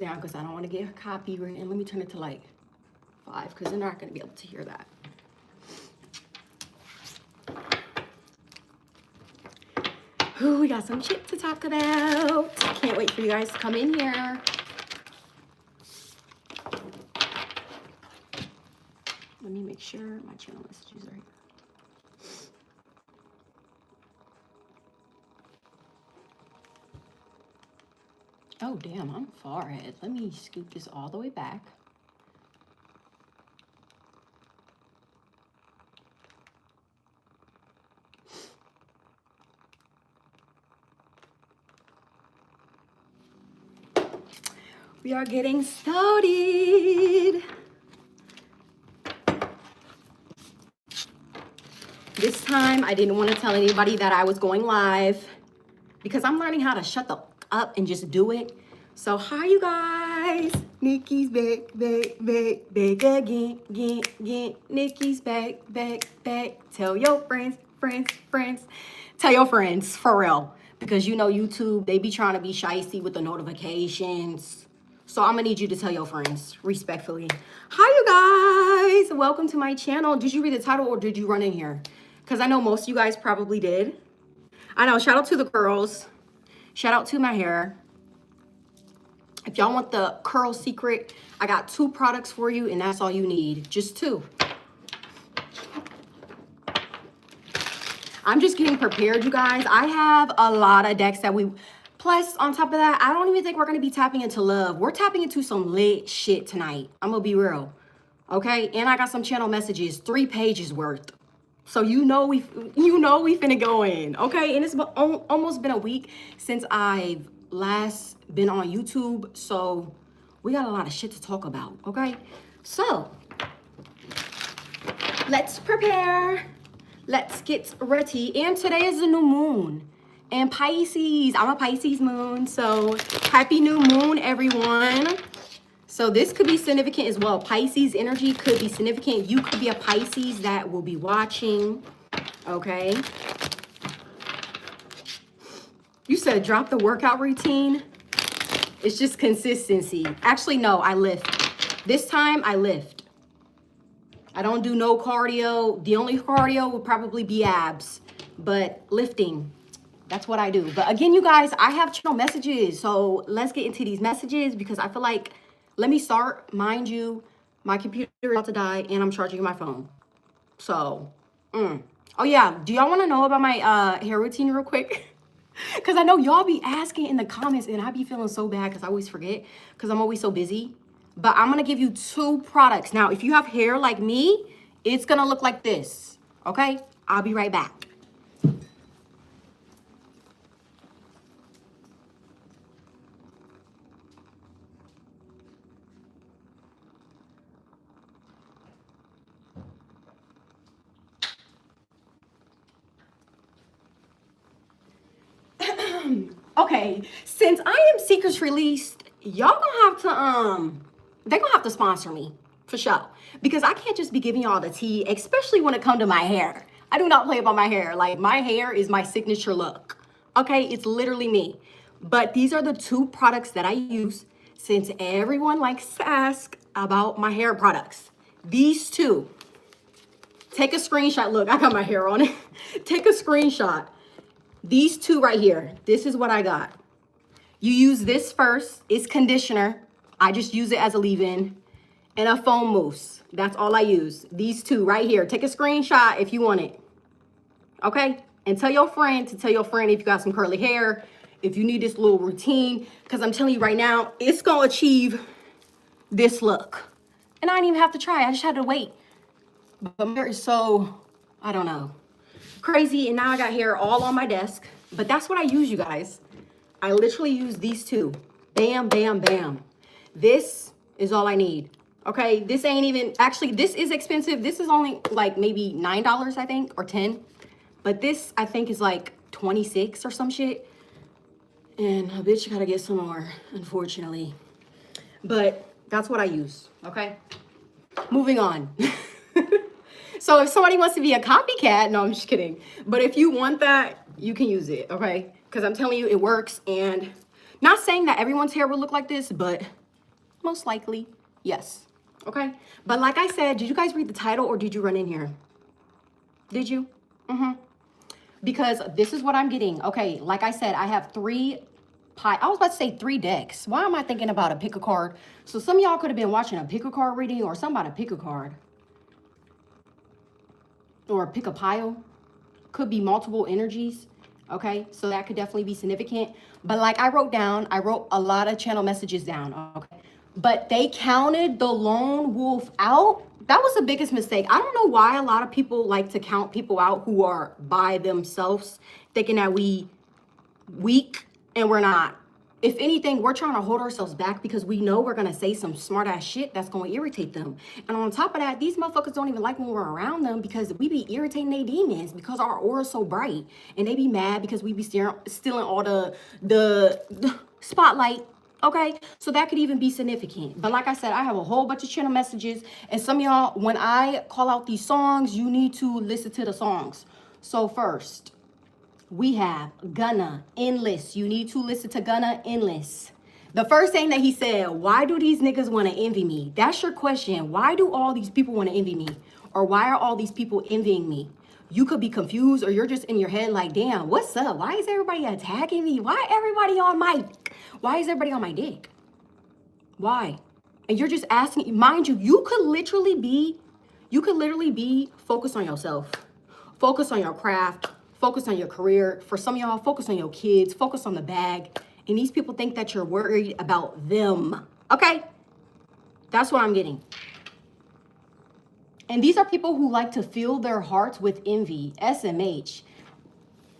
down because I don't want to get copyright. And let me turn it to like 5 because they're not going to be able to hear that. Ooh, we got some shit to talk about. Can't wait for you guys to come in here. Let me make sure my channel messages are here. Oh, damn, I'm far ahead. Let me scoop this all the way back. We are getting started. This time, I didn't want to tell anybody that I was going live because I'm learning how to shut the up and just do it. So, hi, you guys. Nikki's back again. Nikki's back. Tell your friends. Tell your friends, for real. Because you know YouTube, they be trying to be shicey with the notifications. So I'm gonna need you to tell your friends, respectfully. Hi, you guys. Welcome to my channel. Did you read the title or did you run in here? Because I know most of you guys probably did. I know, shout out to the curls. Shout out to my hair. If y'all want the curl secret, I got 2 products for you and that's all you need, just 2. I'm just getting prepared, you guys. I have a lot of decks that plus on top of that, I don't even think we're gonna be tapping into love. We're tapping into some lit shit tonight. I'm gonna be real, okay? And I got some channel messages, 3 pages worth. So you know we finna go in, okay? And it's almost been a week since I've last been on YouTube, so we got a lot of shit to talk about, okay? So let's prepare. Let's get ready. And today is the new moon. And Pisces, I'm a Pisces moon, so happy new moon, everyone. So this could be significant as well. Pisces energy could be significant. You could be a Pisces that will be watching, okay? You said drop the workout routine. It's just consistency. Actually, no, I lift. This time, I lift. I don't do no cardio. The only cardio would probably be abs, but lifting, that's what I do. But again, you guys, I have channel messages. So let's get into these messages because I feel like, let me start. Mind you, my computer is about to die and I'm charging my phone. So, oh yeah, do y'all want to know about my hair routine real quick? Because I know y'all be asking in the comments and I be feeling so bad because I always forget because I'm always so busy. But I'm going to give you 2 products. Now, if you have hair like me, it's going to look like this. Okay? I'll be right back. Okay, since I am Secrets Released, y'all gonna have to, they're gonna have to sponsor me, for sure. Because I can't just be giving y'all the tea, especially when it comes to my hair. I do not play about my hair. Like, my hair is my signature look. Okay, it's literally me. But these are the 2 products that I use since everyone likes to ask about my hair products. These 2. Take a screenshot. Look, I got my hair on it. Take a screenshot. These 2 right here, this is what I got. You use this first, it's conditioner. I just use it as a leave-in. And a foam mousse, that's all I use. These 2 right here, take a screenshot if you want it. Okay, and tell your friend to tell your friend if you got some curly hair, if you need this little routine, because I'm telling you right now, it's gonna achieve this look. And I didn't even have to try, I just had to wait. But my hair is so, I don't know, crazy, and now I got hair all on my desk. But that's what I use, you guys. I literally use these 2. Bam, bam, bam. This is all I need. Okay, this ain't even, actually, this is expensive. This is only like maybe $9, I think, or 10. But this, I think, is like 26 or some shit. And a bitch gotta get some more, unfortunately. But that's what I use, okay? Moving on. So if somebody wants to be a copycat, no, I'm just kidding. But if you want that, you can use it, okay? Because I'm telling you, it works. And not saying that everyone's hair will look like this, but Most likely, yes. Okay. But like I said, did you guys read the title or did you run in here? Did you? Because this is what I'm getting. Okay, like I said, I have I was about to say 3 decks. Why am I thinking about a pick a card? So some of y'all could have been watching a pick a card reading or somebody pick a card. Or pick a pile. Could be multiple energies. Okay, so that could definitely be significant. But like I wrote a lot of channel messages down. Okay, but they counted the lone wolf out. That was the biggest mistake. I don't know why a lot of people like to count people out who are by themselves, thinking that we weak, and we're not. If anything, we're trying to hold ourselves back because we know we're gonna say some smart ass shit that's gonna irritate them. And on top of that, these motherfuckers don't even like when we're around them because we be irritating their demons because our aura's so bright, and they be mad because we be stealing all the spotlight. Okay, so that could even be significant. But like I said, I have a whole bunch of channel messages, and some of y'all, when I call out these songs, you need to listen to the songs. So first, we have Gunna, Endless. You need to listen to Gunna, Endless. The first thing that he said, why do these niggas want to envy me? That's your question. Why do all these people want to envy me? Or why are all these people envying me? You could be confused, or you're just in your head like, damn, what's up? Why is everybody attacking me? Why everybody on my, why is everybody on my dick? Why? And you're just asking, mind you, you could literally be focused on yourself. Focus on your craft. Focus on your career. For some of y'all, focus on your kids. Focus on the bag. And these people think that you're worried about them. Okay? That's what I'm getting. And these are people who like to fill their hearts with envy. SMH.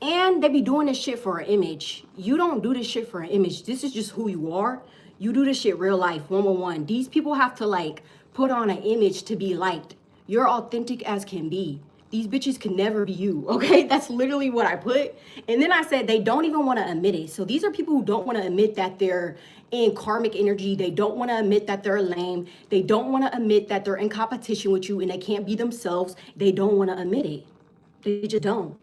And they be doing this shit for an image. You don't do this shit for an image. This is just who you are. You do this shit real life, one-on-one. These people have to like put on an image to be liked. You're authentic as can be. These bitches can never be you, okay? That's literally what I put. And then I said they don't even want to admit it. So these are people who don't want to admit that they're in karmic energy. They don't want to admit that they're lame. They don't want to admit that they're in competition with you and they can't be themselves. They don't want to admit it. They just don't.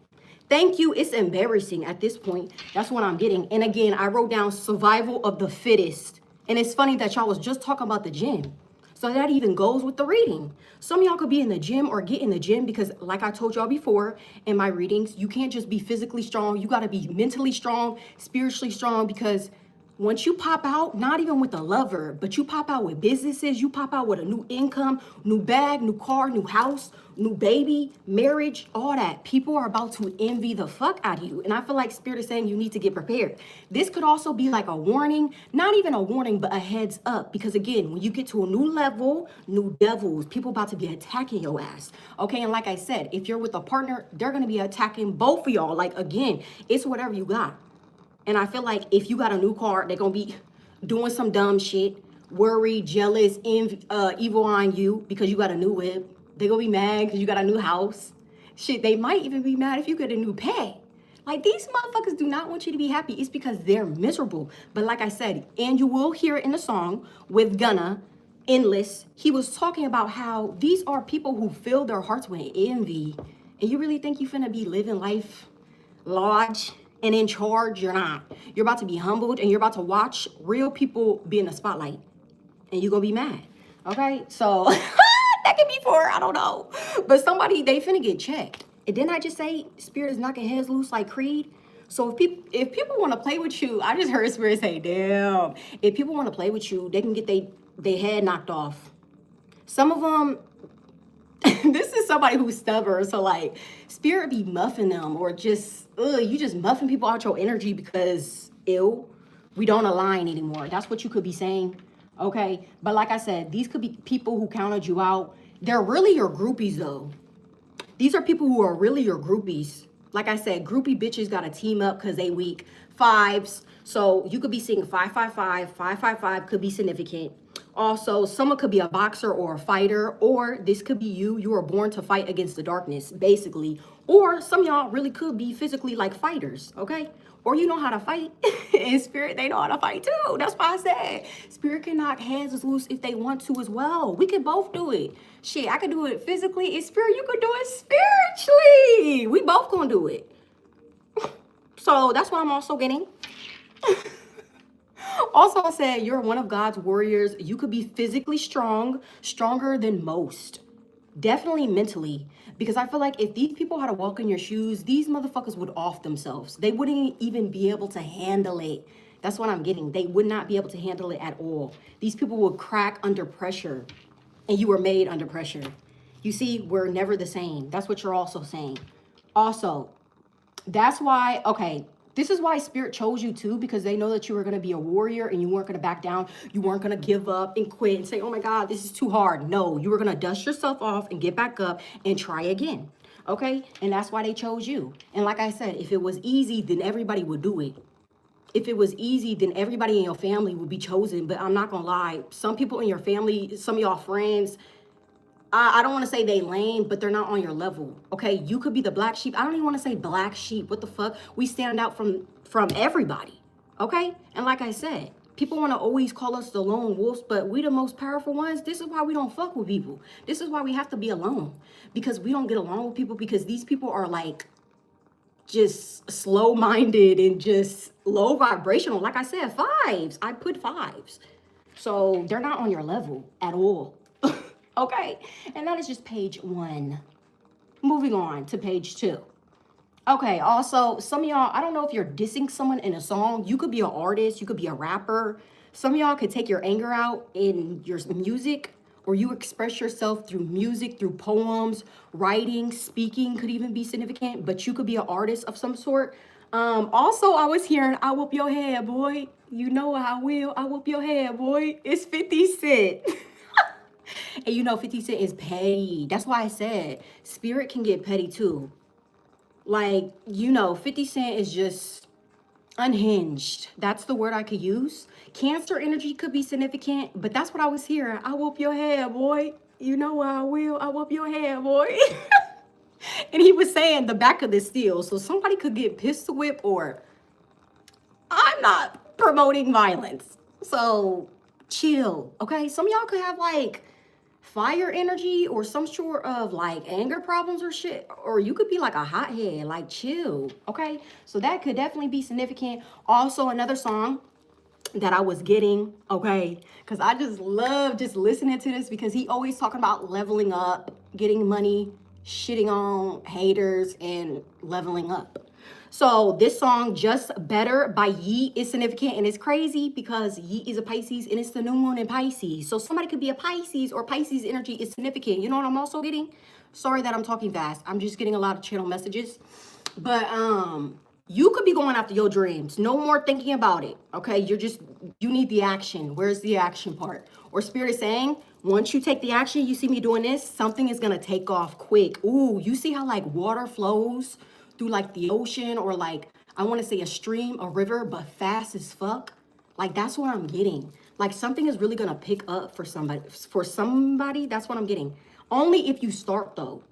Thank you. It's embarrassing at this point. That's what I'm getting. And again, I wrote down survival of the fittest. And it's funny that y'all was just talking about the gym. So that even goes with the reading. Some of y'all could be in the gym or get in the gym because like I told y'all before in my readings, you can't just be physically strong. You got to be mentally strong, spiritually strong, because once you pop out, not even with a lover, but you pop out with businesses, you pop out with a new income, new bag, new car, new house, new baby, marriage, all that. People are about to envy the fuck out of you. And I feel like Spirit is saying you need to get prepared. This could also be like a warning, not even a warning, but a heads up. Because again, when you get to a new level, new devils, people about to be attacking your ass. Okay, and like I said, if you're with a partner, they're going to be attacking both of y'all. Like again, it's whatever you got. And I feel like if you got a new car, they're going to be doing some dumb shit, worried, jealous, evil on you because you got a new whip. They're going to be mad because you got a new house. Shit, they might even be mad if you get a new pet. Like, these motherfuckers do not want you to be happy. It's because they're miserable. But like I said, and you will hear it in the song with Gunna, Endless, he was talking about how these are people who fill their hearts with envy. And you really think you finna be living life large and in charge? You're not. You're about to be humbled and you're about to watch real people be in the spotlight. And you're gonna be mad. Okay? So that could be for, I don't know. But somebody, they finna get checked. And didn't I just say Spirit is knocking heads loose like Creed? So if people want to play with you, I just heard Spirit say, damn. If people want to play with you, they can get they head knocked off. Some of them, this is somebody who's stubborn, so like Spirit be muffing them, or just you just muffing people out your energy because we don't align anymore. That's what you could be saying. Okay, but like I said, these could be people who counted you out. They're really your groupies though. These are people who are really your groupies. Like I said, groupie bitches got to team up because they weak. Fives, so you could be seeing 555. 555 could be significant. Also, someone could be a boxer or a fighter, or this could be you. You were born to fight against the darkness, basically. Or some of y'all really could be physically like fighters, okay? Or you know how to fight. In Spirit, they know how to fight too. That's why I said Spirit can knock heads loose if they want to as well. We could both do it. Shit, I could do it physically. In Spirit, you could do it spiritually. We both gonna do it. So that's what I'm also getting. Also, I said you're one of God's warriors. You could be physically strong, stronger than most. Definitely mentally. Because I feel like if these people had to walk in your shoes, these motherfuckers would off themselves. They wouldn't even be able to handle it. That's what I'm getting. They would not be able to handle it at all. These people would crack under pressure. And you were made under pressure. You see, we're never the same. That's what you're also saying. Also, that's why, okay, this is why Spirit chose you too, because they know that you were going to be a warrior and you weren't going to back down. You weren't going to give up and quit and say, oh my God, this is too hard. No, you were going to dust yourself off and get back up and try again. Okay? And that's why they chose you. And like I said, if it was easy, then everybody would do it. If it was easy, then everybody in your family would be chosen. But I'm not going to lie. Some people in your family, some of y'all friends, I don't want to say they lame, but they're not on your level. Okay, you could be the black sheep. I don't even want to say black sheep. What the fuck? We stand out from everybody. Okay, and like I said, people want to always call us the lone wolves, but we the most powerful ones. This is why we don't fuck with people. This is why we have to be alone, because we don't get along with people, because these people are like just slow-minded and just low vibrational. Like I said, fives. I put fives. So they're not on your level at all. Okay, and that is just page 1. Moving on to page 2. Okay, also, some of y'all, I don't know if you're dissing someone in a song. You could be an artist, you could be a rapper. Some of y'all could take your anger out in your music, or you express yourself through music, through poems, writing, speaking could even be significant, but you could be an artist of some sort. Also, I was hearing, I whoop your head, boy. You know I will, I whoop your head, boy. It's 50 Cent. And you know 50 Cent is petty. That's why I said Spirit can get petty too. Like, you know, 50 Cent is just unhinged. That's the word I could use. Cancer energy could be significant, but that's what I was hearing. I whoop your head, boy. You know I will. I whoop your head, boy. And he was saying the back of the steel. So somebody could get pistol whipped, or I'm not promoting violence. So chill, okay? Some of y'all could have like fire energy or some sort of like anger problems or shit, or you could be like a hothead. Like, chill, okay? So that could definitely be significant. Also, another song that I was getting, okay, because I just love just listening to this, because he always talking about leveling up, getting money, shitting on haters, and leveling up. So this song, Just Better by Yeet, is significant, and it's crazy because Yeet is a Pisces and it's the new moon in Pisces. So somebody could be a Pisces, or Pisces energy is significant. You know what I'm also getting? Sorry that I'm talking fast. I'm just getting a lot of channel messages. But you could be going after your dreams. No more thinking about it. Okay, you need the action. Where's the action part? Or Spirit is saying, once you take the action, you see me doing this, something is gonna take off quick. Ooh, you see how like water flows through like the ocean, or like, I want to say a stream, a river, but fast as fuck. Like, that's what I'm getting. Like, something is really gonna pick up for somebody. For somebody, that's what I'm getting. Only if you start though.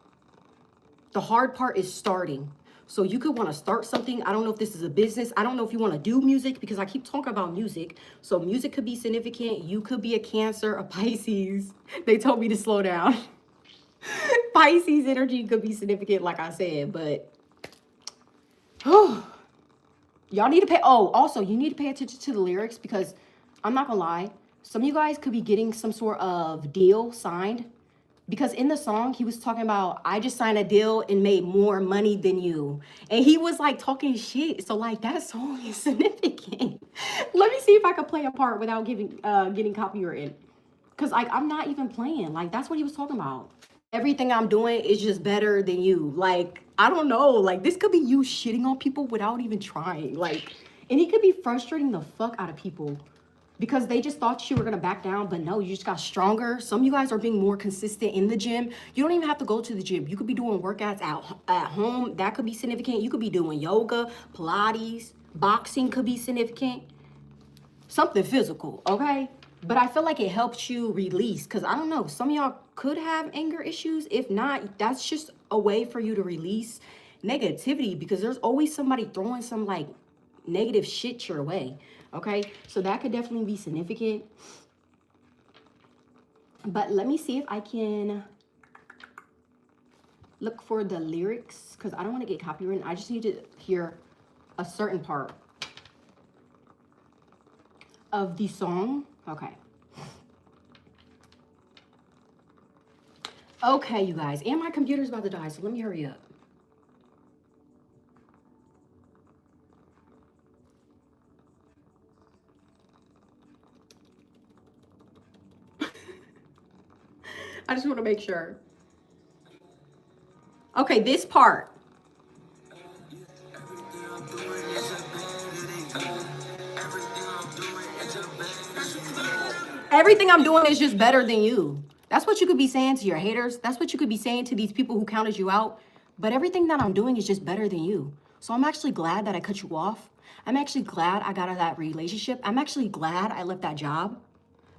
The hard part is starting. So you could want to start something. I don't know if this is a business. I don't know if you want to do music, because I keep talking about music. So music could be significant. You could be a Cancer, a Pisces. They told me to slow down. Pisces energy could be significant, like I said, but y'all need to pay. Oh, also, you need to pay attention to the lyrics, because I'm not gonna lie, some of you guys could be getting some sort of deal signed, because in the song he was talking about, I just signed a deal and made more money than you, and he was like talking shit. So like, that song is significant. Let me see if I can play a part without getting copyrighted, because like, I'm not even playing. Like, that's what he was talking about. Everything I'm doing is just better than you. Like, I don't know. Like, this could be you shitting on people without even trying. Like, and he could be frustrating the fuck out of people, because they just thought you were gonna back down, but no, you just got stronger. Some of you guys are being more consistent in the gym. You don't even have to go to the gym. You could be doing workouts at home. That could be significant. You could be doing yoga, Pilates, boxing could be significant. Something physical, okay? But I feel like it helps you release, because I don't know, some of y'all could have anger issues. If not, that's just a way for you to release negativity, because there's always somebody throwing some like negative shit your way, okay? So that could definitely be significant. But let me see if I can look for the lyrics, because I don't want to get copyrighted. I just need to hear a certain part. of the song. Okay. Okay, you guys. And my computer's about to die, so let me hurry up. I just want to make sure. Okay, this part. Everything I'm doing is just better than you. That's what you could be saying to your haters. That's what you could be saying to these people who counted you out. But everything that I'm doing is just better than you. So I'm actually glad that I cut you off. I'm actually glad I got out of that relationship. I'm actually glad I left that job.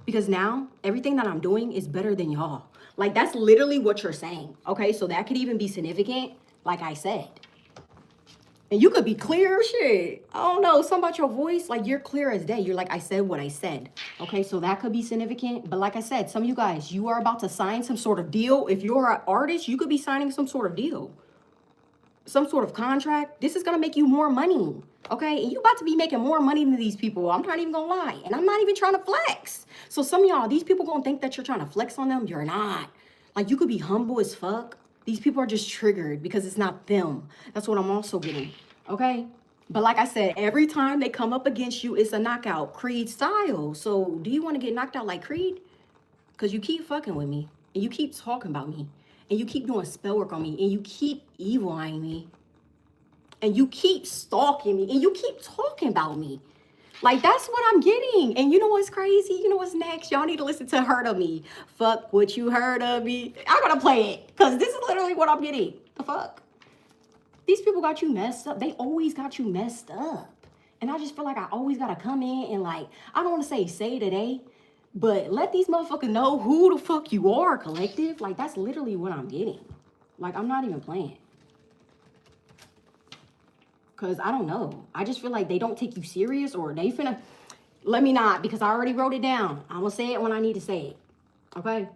Because now everything that I'm doing is better than y'all. Like, that's literally what you're saying. Okay, so that could even be significant, like I said. And you could be clear, shit. I don't know, something about your voice, like you're clear as day. You're like, I said what I said. Okay, so that could be significant. But like I said, some of you guys, you are about to sign some sort of deal. If you're an artist, you could be signing some sort of deal. Some sort of contract. This is gonna make you more money. Okay, and you about to be making more money than these people. I'm not even gonna lie. And I'm not even trying to flex. So some of y'all, these people gonna think that you're trying to flex on them. You're not. Like, you could be humble as fuck. These people are just triggered because it's not them. That's what I'm also getting. Okay, but like I said, every time they come up against you, it's a knockout, Creed style. So do you want to get knocked out like Creed? Because you keep fucking with me, and you keep talking about me, and you keep doing spell work on me, and you keep evil-eyeing me, and you keep stalking me, and you keep talking about me. Like, that's what I'm getting. And you know what's crazy? You know what's next? Y'all need to listen to Heard of Me. Fuck what you heard of me. I gotta play it, because this is literally what I'm getting. The fuck? These people got you messed up. They always got you messed up. And I just feel like I always gotta come in and, like, I don't want to say today, but let these motherfuckers know who the fuck you are, collective. Like, that's literally what I'm getting. Like, I'm not even playing. Because I don't know. I just feel like they don't take you serious, or they finna... Let me not, because I already wrote it down. I'm going to say it when I need to say it. Okay?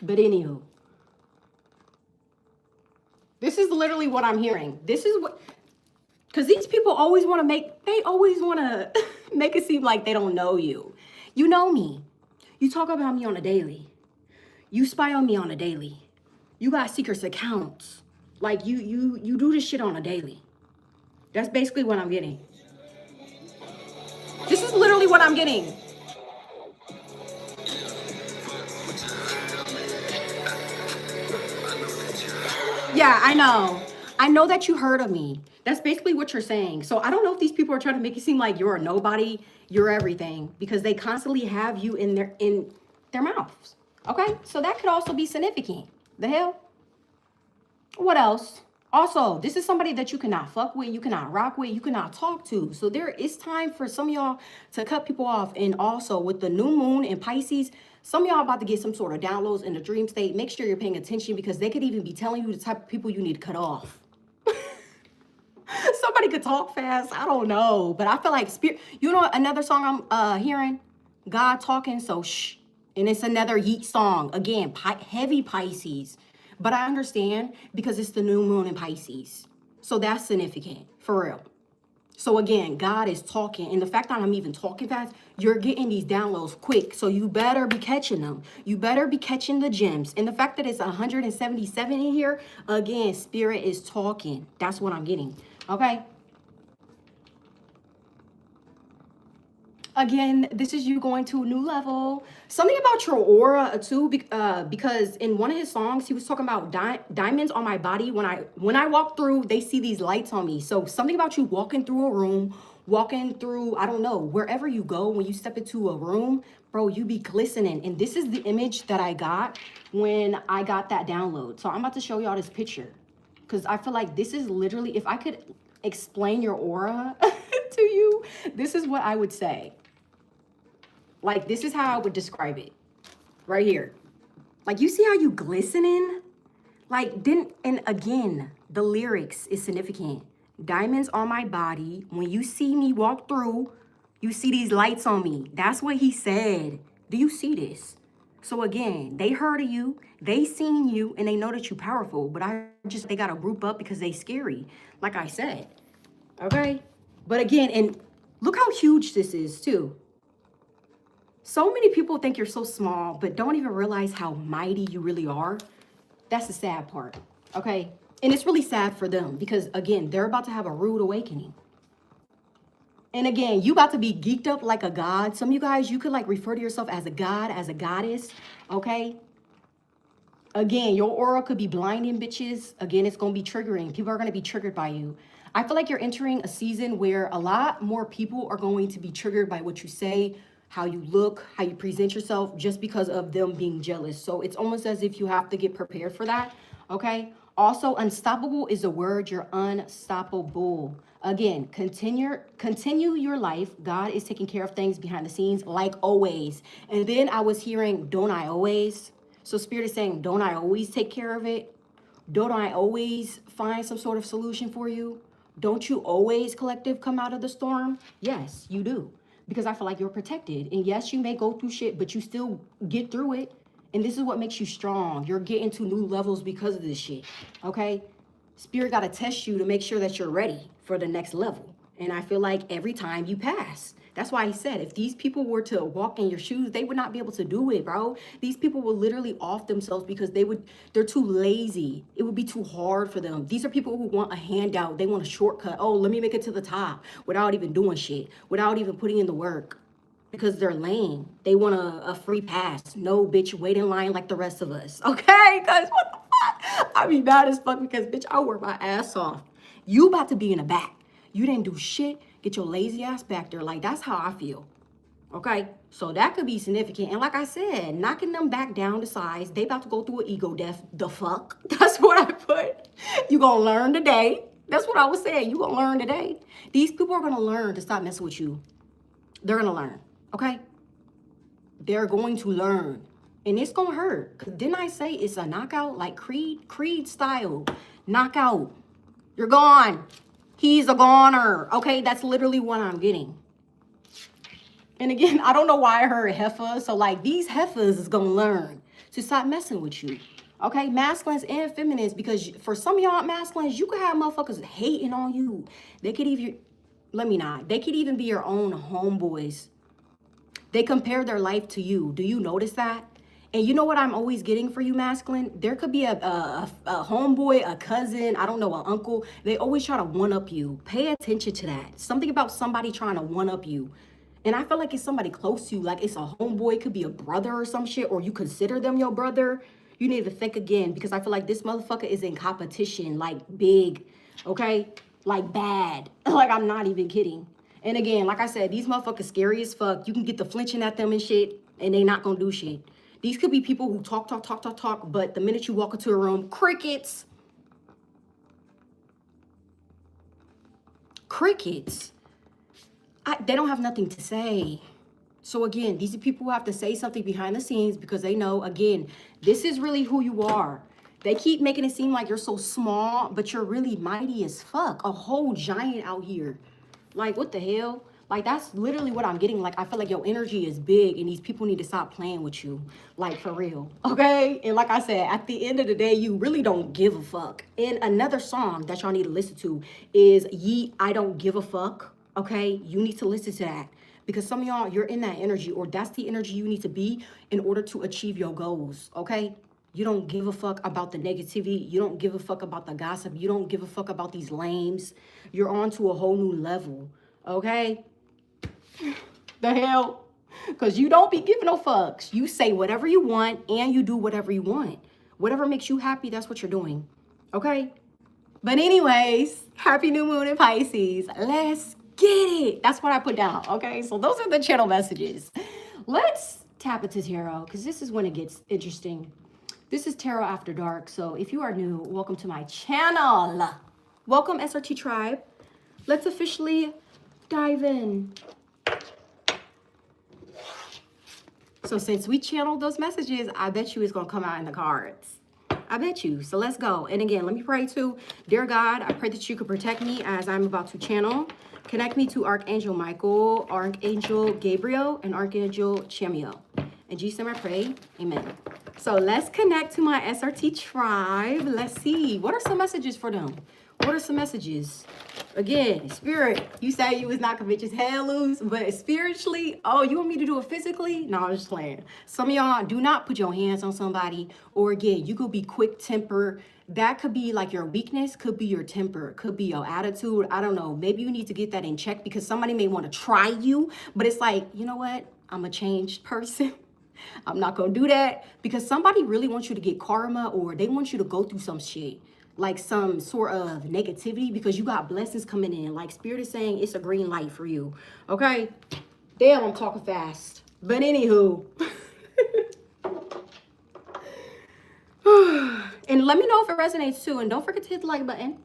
But anywho. This is literally what I'm hearing. This is what... Because these people always want to make... They always want to make it seem like they don't know you. You know me. You talk about me on a daily. You spy on me on a daily. You got secret accounts. Like, you do this shit on a daily. That's basically what I'm getting. This is literally what I'm getting. Yeah, I know. I know that you heard of me. That's basically what you're saying. So I don't know if these people are trying to make it seem like you're a nobody, you're everything, because they constantly have you in their mouths. Okay? So that could also be significant. The hell? What else? Also, this is somebody that you cannot fuck with, you cannot rock with, you cannot talk to. So there is time for some of y'all to cut people off. And also with the new moon in Pisces, some of y'all about to get some sort of downloads in the dream state. Make sure you're paying attention, because they could even be telling you the type of people you need to cut off. Somebody could talk fast. I don't know. But I feel like spirit. You know another song I'm hearing? God talking, so shh. And it's another Yeet song. Again, heavy Pisces. But I understand, because it's the new moon in Pisces. So that's significant, for real. So again, God is talking. And the fact that I'm even talking fast, you're getting these downloads quick. So you better be catching them. You better be catching the gems. And the fact that it's 177 in here, again, spirit is talking. That's what I'm getting. Okay? Again, this is you going to a new level. Something about your aura too, because in one of his songs, he was talking about diamonds on my body. When I walk through, they see these lights on me. So something about you walking through a room, walking through, I don't know, wherever you go, when you step into a room, bro, you be glistening. And this is the image that I got when I got that download. So I'm about to show y'all this picture, because I feel like this is literally, if I could explain your aura to you, this is what I would say. Like, this is how I would describe it. Right here. Like, you see how you glistening? Like, and again, the lyrics is significant. Diamonds on my body. When you see me walk through, you see these lights on me. That's what he said. Do you see this? So again, they heard of you, they seen you, and they know that you're powerful. But they gotta group up because they scary. Like I said. Okay? But again, and Look how huge this is too. So many people think you're so small, but don't even realize how mighty you really are. That's the sad part, okay? And it's really sad for them because, again, they're about to have a rude awakening. And again, you about to be geeked up like a god. Some of you guys, you could like refer to yourself as a god, as a goddess, okay? Again, your aura could be blinding bitches. Again, it's going to be triggering. People are going to be triggered by you. I feel like you're entering a season where a lot more people are going to be triggered by what you say, how you look, how you present yourself, just because of them being jealous. So it's almost as if you have to get prepared for that, okay? Also, unstoppable is a word. You're unstoppable. Again, continue your life. God is taking care of things behind the scenes like always. And then I was hearing, don't I always? So Spirit is saying, don't I always take care of it? Don't I always find some sort of solution for you? Don't you always, collective, come out of the storm? Yes, you do. Because I feel like you're protected. And yes, you may go through shit, but you still get through it. And this is what makes you strong. You're getting to new levels because of this shit, okay? Spirit got to test you to make sure that you're ready for the next level. And I feel like every time you pass. That's why he said, if these people were to walk in your shoes, they would not be able to do it, bro. These people will literally off themselves because they're too lazy. It would be too hard for them. These are people who want a handout. They want a shortcut. Oh, let me make it to the top without even doing shit, without even putting in the work. Because they're lame. They want a free pass. No, bitch, wait in line like the rest of us. Okay? Because what the fuck? I be mad as fuck because, bitch, I work my ass off. You about to be in the back. You didn't do shit. Get your lazy ass back there. Like, that's how I feel. Okay? So that could be significant. And like I said, knocking them back down to size. They about to go through an ego death. The fuck? That's what I put. You gonna learn today. That's what I was saying. You gonna learn today. These people are gonna learn to stop messing with you. They're gonna learn. Okay? They're going to learn. And it's going to hurt. Because didn't I say it's a knockout? Like Creed style. Knockout. You're gone. He's a goner. Okay? That's literally what I'm getting. And again, I don't know why I heard heifer. So like these heifers is going to learn to stop messing with you. Okay? Masculines and feminines. Because for some of y'all masculines, you could have motherfuckers hating on you. They could even, they could even be your own homeboys. They compare their life to you. Do you notice that? And you know what I'm always getting for you, masculine? There could be a homeboy, a cousin, I don't know, an uncle. They always try to one-up you. Pay attention to that. Something about somebody trying to one-up you. And I feel like it's somebody close to you. Like it's a homeboy. It could be a brother or some shit. Or you consider them your brother. You need to think again. Because I feel like this motherfucker is in competition. Like big. Okay? Like bad. Like I'm not even kidding. And again, like I said, these motherfuckers scary as fuck. You can get the flinching at them and shit, and they not gonna do shit. These could be people who talk, but the minute you walk into a room, crickets. Crickets. They don't have nothing to say. So again, these are people who have to say something behind the scenes because they know, again, this is really who you are. They keep making it seem like you're so small, but you're really mighty as fuck. A whole giant out here. Like, what the hell? Like, that's literally what I'm getting. Like, I feel like your energy is big and these people need to stop playing with you. Like, for real. Okay? And like I said, at the end of the day, you really don't give a fuck. And another song that y'all need to listen to is Ye I Don't Give a Fuck. Okay? You need to listen to that. Because some of y'all, you're in that energy, or that's the energy you need to be in order to achieve your goals. Okay? You don't give a fuck about the negativity. You don't give a fuck about the gossip. You don't give a fuck about these lames. You're on to a whole new level, okay? The hell? Because you don't be giving no fucks. You say whatever you want and you do whatever you want. Whatever makes you happy, that's what you're doing, okay? But anyways, happy new moon in Pisces. Let's get it. That's what I put down, okay? So those are the channel messages. Let's tap into tarot because this is when it gets interesting. This is Tarot After Dark, so if you are new, welcome to my channel. Welcome, SRT Tribe. Let's officially dive in. So since we channeled those messages, I bet you it's going to come out in the cards. I bet you. So let's go. And again, let me pray to, dear God, I pray that you could protect me as I'm about to channel. Connect me to Archangel Michael, Archangel Gabriel, and Archangel Chamuel. In Jesus' name I pray, amen. So let's connect to my SRT tribe. Let's see. What are some messages for them? What are some messages? Again, spirit, you say you was not convinced hell loose, but spiritually, oh, you want me to do it physically? No, I'm just playing. Some of y'all do not put your hands on somebody, or again, you could be quick temper. That could be like your weakness, could be your temper, could be your attitude. I don't know. Maybe you need to get that in check because somebody may want to try you, but it's like, you know what? I'm a changed person. I'm not going to do that because somebody really wants you to get karma, or they want you to go through some shit, like some sort of negativity, because you got blessings coming in. Like spirit is saying it's a green light for you. Okay. Damn, I'm talking fast. But anywho. And let me know if it resonates too. And don't forget to hit the like button.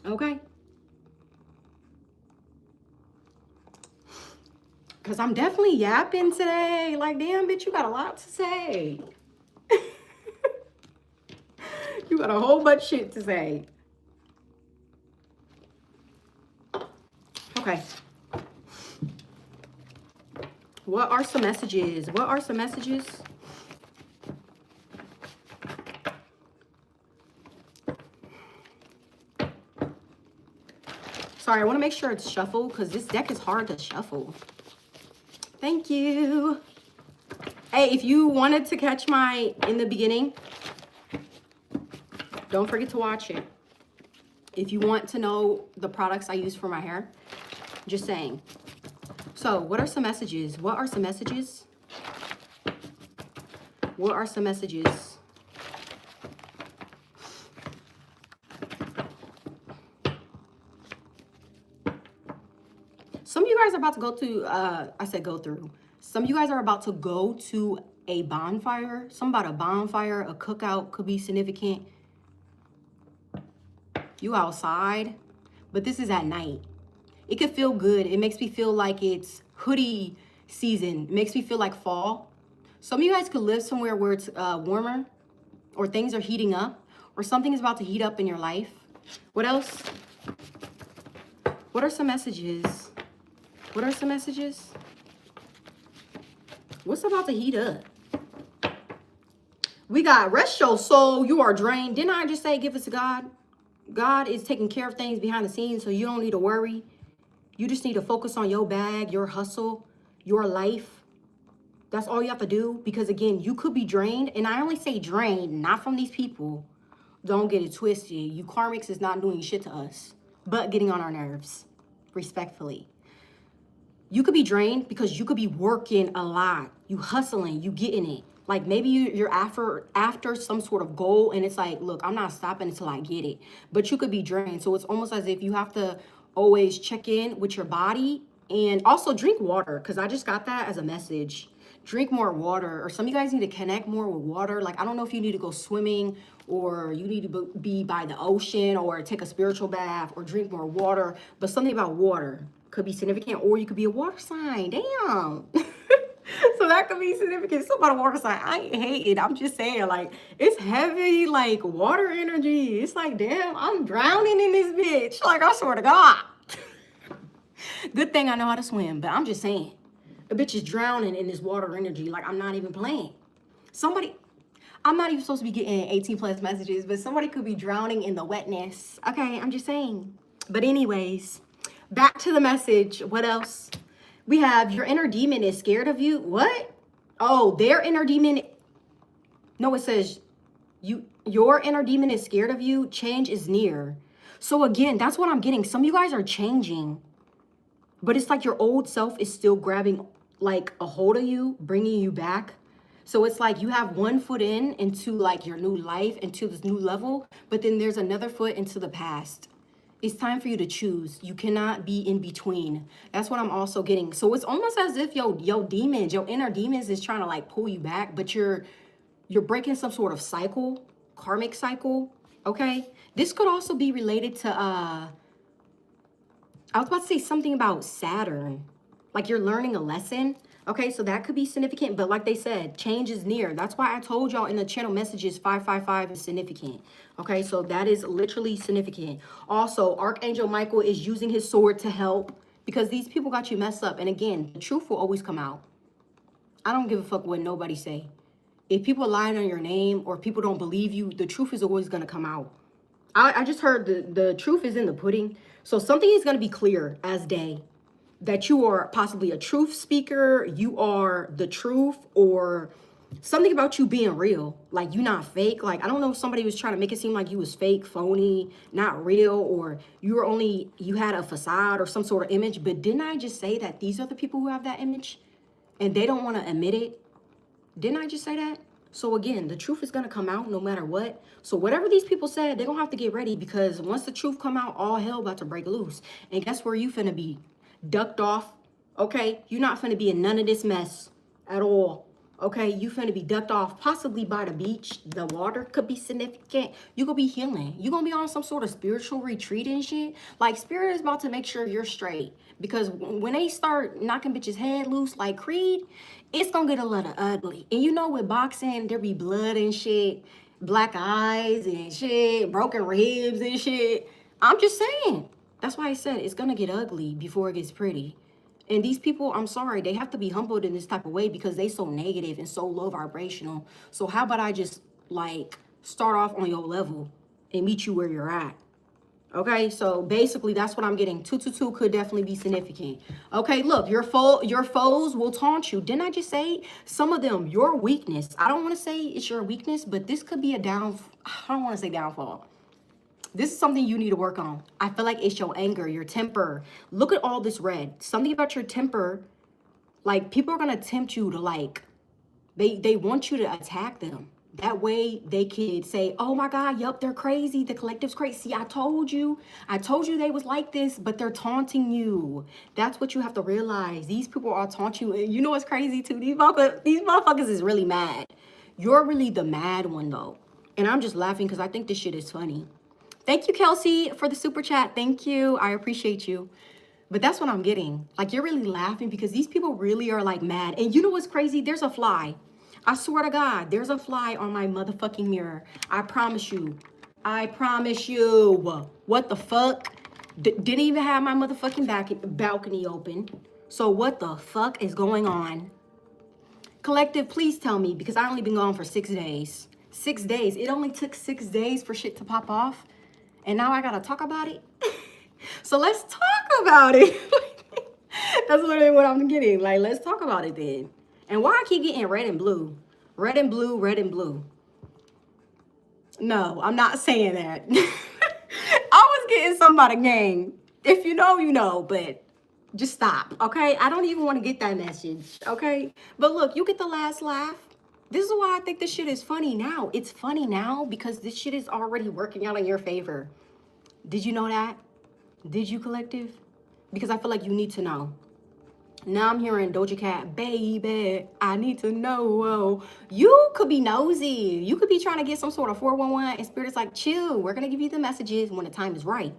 Okay. Because I'm definitely yapping today. Like, damn, bitch, you got a lot to say. You got a whole bunch of shit to say. Okay. What are some messages? What are some messages? Sorry, I want to make sure it's shuffled because this deck is hard to shuffle. Thank you. Hey, if you wanted to catch my in the beginning, don't forget to watch it. If you want to know the products I use for my hair, just saying. So, what are some messages? What are some messages? What are some messages? Some of you guys are about to go to, I said go through. Some of you guys are about to go to a bonfire. Something about a bonfire, a cookout could be significant. You outside, but this is at night. It could feel good. It makes me feel like it's hoodie season. It makes me feel like fall. Some of you guys could live somewhere where it's warmer, or things are heating up, or something is about to heat up in your life. What else? What are some messages? What are some messages? What's about to heat up? We got rest your soul. You are drained. Didn't I just say give it to God? God is taking care of things behind the scenes, so you don't need to worry. You just need to focus on your bag, your hustle, your life. That's all you have to do. Because again, you could be drained. And I only say drained, not from these people. Don't get it twisted. You karmics is not doing shit to us, but getting on our nerves, respectfully. You could be drained because you could be working a lot. You hustling, you getting it. Like maybe you're after some sort of goal, and it's like, look, I'm not stopping until I get it. But you could be drained. So it's almost as if you have to always check in with your body, and also drink water, because I just got that as a message. Drink more water, or some of you guys need to connect more with water. Like, I don't know if you need to go swimming, or you need to be by the ocean, or take a spiritual bath, or drink more water. But something about water could be significant, or you could be a water sign. Damn. So that could be significant. Something about a water sign. I ain't hating. I'm just saying, like, it's heavy, like, water energy. It's like, damn, I'm drowning in this bitch. Like, I swear to God. Good thing I know how to swim, but I'm just saying. A bitch is drowning in this water energy. Like, I'm not even playing. Somebody, I'm not even supposed to be getting 18 plus messages, but somebody could be drowning in the wetness. Okay, I'm just saying. But anyways, back to the message. What else? We have your inner demon is scared of you. What? Oh, their inner demon. No, it says your inner demon is scared of you. Change is near. So again, that's what I'm getting. Some of you guys are changing, but it's like your old self is still grabbing like a hold of you, bringing you back. So it's like you have one foot into like your new life, into this new level, but then there's another foot into the past. It's time for you to choose. You cannot be in between. That's what I'm also getting. So it's almost as if your demons, your inner demons is trying to like pull you back, but you're breaking some sort of cycle, karmic cycle, okay? This could also be related to, I was about to say something about Saturn. Like you're learning a lesson. Okay, so that could be significant. But like they said, change is near. That's why I told y'all in the channel messages 555 is significant. Okay, so that is literally significant. Also, Archangel Michael is using his sword to help because these people got you messed up. And again, the truth will always come out. I don't give a fuck what nobody say. if people are lying on your name or people don't believe you, the truth is always going to come out. I just heard the truth is in the pudding. So something is going to be clear as day, that you are possibly a truth speaker, you are the truth, or something about you being real. Like, you're not fake. Like, I don't know if somebody was trying to make it seem like you was fake, phony, not real, or you had a facade or some sort of image. But didn't I just say that these are the people who have that image and they don't want to admit it? Didn't I just say that? So again, the truth is going to come out no matter what. So whatever these people said, they're going to have to get ready, because once the truth come out, all hell about to break loose. And guess where you finna be? Ducked off. Okay? You're not finna be in none of this mess at all. Okay? You finna be ducked off, possibly by the beach. The water could be significant. You gonna be healing. You gonna be on some sort of spiritual retreat and shit. Like, spirit is about to make sure you're straight. Because when they start knocking bitches' head loose like Creed, it's gonna get a little ugly. And you know, with boxing, there be blood and shit, black eyes and shit, broken ribs and shit. I'm just saying. That's why I said it's gonna get ugly before it gets pretty. And these people, I'm sorry, they have to be humbled in this type of way because they so negative and so low vibrational. So how about I just, like, start off on your level and meet you where you're at? Okay, so basically that's what I'm getting. 222 could definitely be significant. Okay, look, your foes will taunt you. Didn't I just say some of them, your weakness? I don't want to say it's your weakness, but this could be a I don't want to say downfall. This is something you need to work on. I feel like it's your anger, your temper. Look at all this red. Something about your temper, like, people are going to tempt you to, like, they want you to attack them. That way they could say, oh my God, yup, they're crazy. The collective's crazy. See, I told you they was like this, but they're taunting you. That's what you have to realize. These people are taunting you. And you know what's crazy too? These motherfuckers is really mad. You're really the mad one though. And I'm just laughing because I think this shit is funny. Thank you, Kelsey, for the super chat. Thank you. I appreciate you. But that's what I'm getting. Like, you're really laughing because these people really are, like, mad. And you know what's crazy? There's a fly. I swear to God, there's a fly on my motherfucking mirror. I promise you. I promise you. What the fuck? Didn't even have my motherfucking balcony open. So what the fuck is going on? Collective, please tell me, because I only been gone for 6 days. 6 days. It only took 6 days for shit to pop off. And now I gotta talk about it. So let's talk about it. That's literally what I'm getting. Like, let's talk about it then. And why I keep getting red and blue? Red and blue, red and blue. No, I'm not saying that. I was getting some by the game. If you know, you know, but just stop, okay? I don't even want to get that message, okay? But look, you get the last laugh. This is why I think this shit is funny now. It's funny now because this shit is already working out in your favor. Did you know that? Did you, collective? Because I feel like you need to know. Now I'm hearing Doja Cat, baby, I need to know. You could be nosy. You could be trying to get some sort of 411 and spirit is like, chill. We're going to give you the messages when the time is right.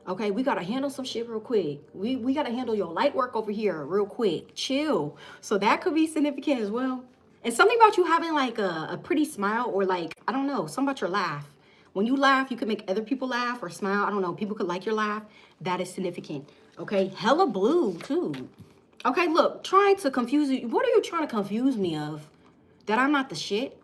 Okay, we got to handle some shit real quick. We got to handle your light work over here real quick. Chill. So that could be significant as well. And something about you having like a pretty smile, or like, I don't know, something about your laugh. When you laugh, you can make other people laugh or smile. I don't know. People could like your laugh. That is significant. Okay, hella blue too. Okay, look, trying to confuse you. What are you trying to confuse me of? That I'm not the shit?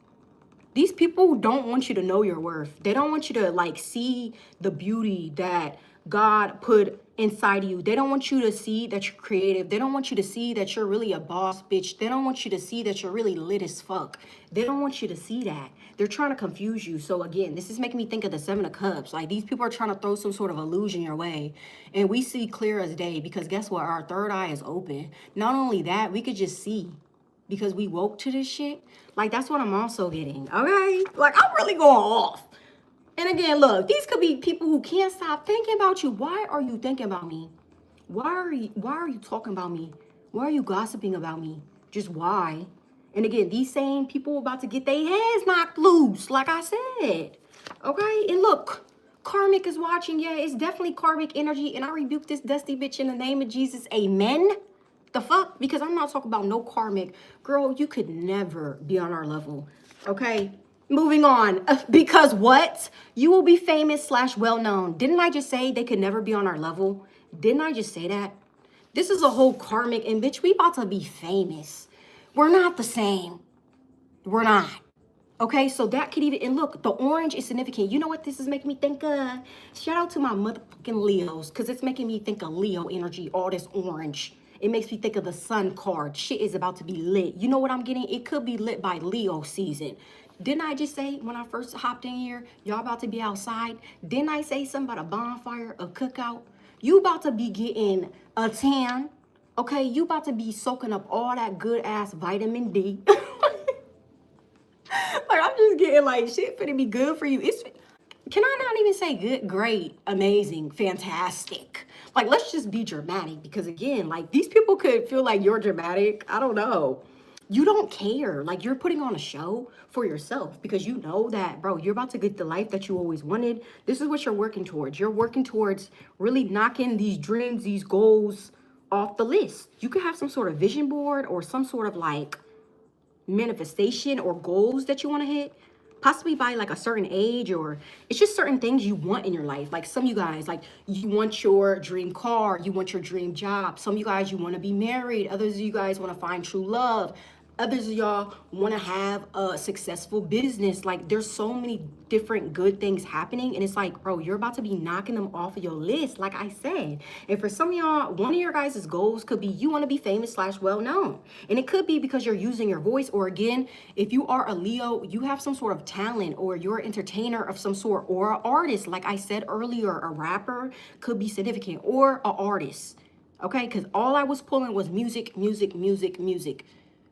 These people don't want you to know your worth. They don't want you to, like, see the beauty that God put inside of you. They don't want you to see that you're creative. They don't want you to see that you're really a boss bitch. They don't want you to see that you're really lit as fuck. They don't want you to see that. They're trying to confuse you. So again, this is making me think of the 7 of Cups. Like, these people are trying to throw some sort of illusion your way. And we see clear as day because guess what? Our third eye is open. Not only that, we could just see because we woke to this shit. Like, that's what I'm also getting. Okay? Like, I'm really going off. And again, look, these could be people who can't stop thinking about you. Why are you thinking about me? Why are you talking about me? Why are you gossiping about me? Just why? And again, these same people about to get their heads knocked loose, like I said. Okay? And look, karmic is watching. Yeah, it's definitely karmic energy. And I rebuke this dusty bitch in the name of Jesus. Amen. The fuck? Because I'm not talking about no karmic. Girl, you could never be on our level. Okay? Moving on. Because what? You will be famous / well-known. Didn't I just say they could never be on our level? Didn't I just say that? This is a whole karmic, and bitch, we about to be famous. We're not the same. We're not. Okay, so that could even, and look, the orange is significant. You know what this is making me think of? Shout out to my motherfucking Leos, because it's making me think of Leo energy, all this orange. It makes me think of the sun card. Shit is about to be lit. You know what I'm getting? It could be lit by Leo season. Didn't I just say when I first hopped in here, y'all about to be outside? Didn't I say something about a bonfire, a cookout? You about to be getting a tan. Okay, you about to be soaking up all that good ass vitamin D. Like, I'm just getting like shit finna be good for you. It's, can I not even say good, great, amazing, fantastic? Like, let's just be dramatic, because again, like, these people could feel like you're dramatic. I don't know. You don't care. Like, you're putting on a show for yourself because you know that, bro, you're about to get the life that you always wanted. This is what you're working towards. You're working towards really knocking these dreams, these goals off the list. You could have some sort of vision board or some sort of like manifestation or goals that you want to hit, possibly by like a certain age, or it's just certain things you want in your life. Like some of you guys, like you want your dream car, you want your dream job. Some of you guys, you want to be married. Others of you guys want to find true love. Others of y'all want to have a successful business. Like there's so many different good things happening, and it's like, bro, you're about to be knocking them off of your list, like I said. And for some of y'all, one of your guys' goals could be you want to be famous / well known, and it could be because you're using your voice, or again, if you are a Leo, you have some sort of talent, or you're an entertainer of some sort, or an artist. Like I said earlier, a rapper could be significant, or an artist. Okay, because all I was pulling was music, music, music, music.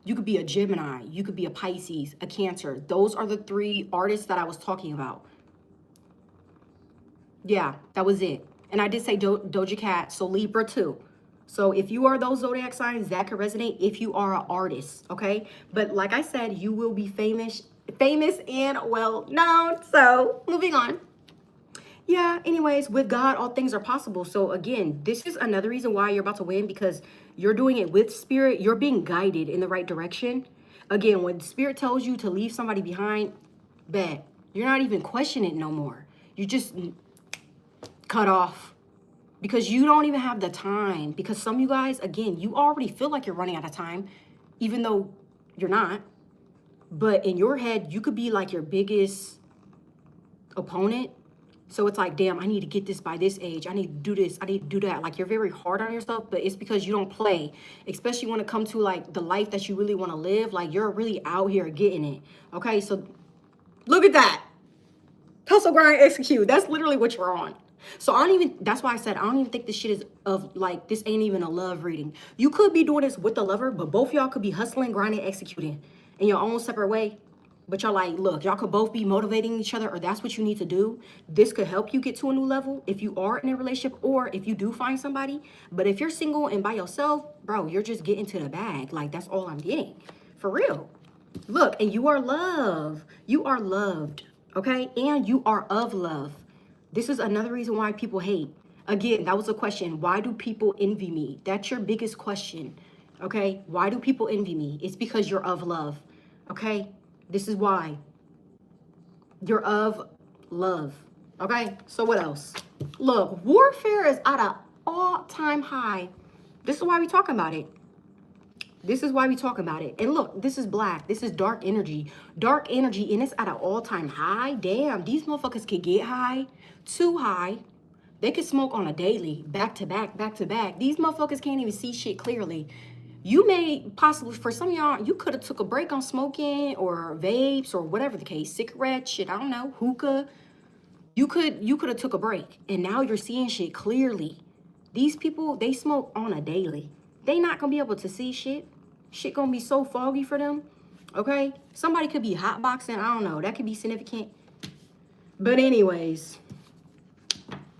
You could be a Gemini, you could be a Pisces, a Cancer. Those are the 3 artists that I was talking about. Yeah, that was it. And I did say Doja Cat, so Libra too. So if you are those zodiac signs, that could resonate if you are an artist, okay? But like I said, you will be famous and well known. So moving on. Yeah, anyways, with God, all things are possible. So again, this is another reason why you're about to win, because you're doing it with spirit. You're being guided in the right direction. Again, when spirit tells you to leave somebody behind, bet. You're not even questioning it no more. You just cut off, because you don't even have the time. Because some of you guys, again, you already feel like you're running out of time, even though you're not. But in your head, you could be like your biggest opponent. So it's like, damn, I need to get this by this age. I need to do this. I need to do that. Like, you're very hard on yourself, but it's because you don't play. Especially when it comes to like the life that you really want to live. Like, you're really out here getting it. Okay, so look at that. Hustle, grind, execute. That's literally what you're on. So I don't even, that's why I said, I don't even think this shit is of like, this ain't even a love reading. You could be doing this with the lover, but both y'all could be hustling, grinding, executing in your own separate way. But y'all like, look, y'all could both be motivating each other, or that's what you need to do. This could help you get to a new level if you are in a relationship, or if you do find somebody. But if you're single and by yourself, bro, you're just getting to the bag. Like, that's all I'm getting. For real. Look, and you are loved. You are loved, okay? And you are of love. This is another reason why people hate. Again, that was a question. Why do people envy me? That's your biggest question, okay? Why do people envy me? It's because you're of love, okay? This is why. You're of love. Okay? So what else? Look, warfare is at an all-time high. This is why we talk about it. This is why we talk about it. And look, this is black. This is dark energy. Dark energy, and it's at an all-time high. Damn, these motherfuckers could get high. Too high. They could smoke on a daily. Back to back, back to back. These motherfuckers can't even see shit clearly. You may possibly, for some of y'all, you could have took a break on smoking or vapes or whatever the case, cigarettes, shit, I don't know, hookah. You could have took a break, and now you're seeing shit clearly. These people, they smoke on a daily. They not gonna be able to see shit. Shit gonna be so foggy for them, okay? Somebody could be hotboxing, I don't know, that could be significant. But anyways,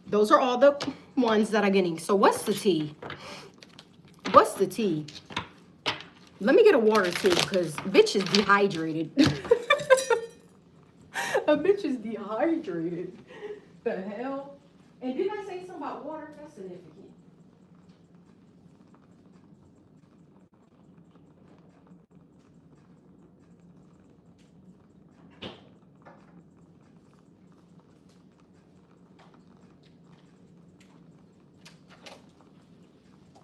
those are all the ones that are getting. So what's the tea? What's the tea? Let me get a water too, because bitch is dehydrated. A bitch is dehydrated. The hell? And didn't I say something about water? That's significant.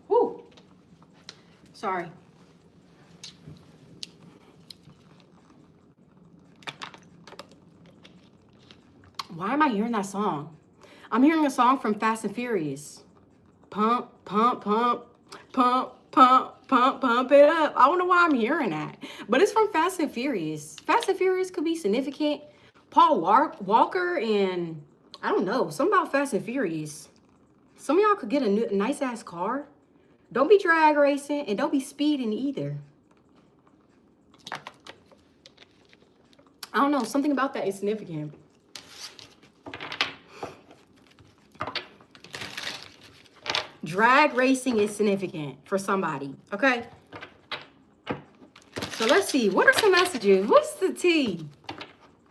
Whew. Sorry. Why am I hearing that song? I'm hearing a song from Fast and Furious. Pump, pump, pump, pump, pump, pump, pump it up. I don't know why I'm hearing that, but it's from Fast and Furious. Fast and Furious could be significant. Paul Walker and I don't know, something about Fast and Furious. Some of y'all could get a nice ass car. Don't be drag racing and don't be speeding either. I don't know, something about that is significant. Drag racing is significant for somebody, okay? So let's see, what are some messages? What's the tea?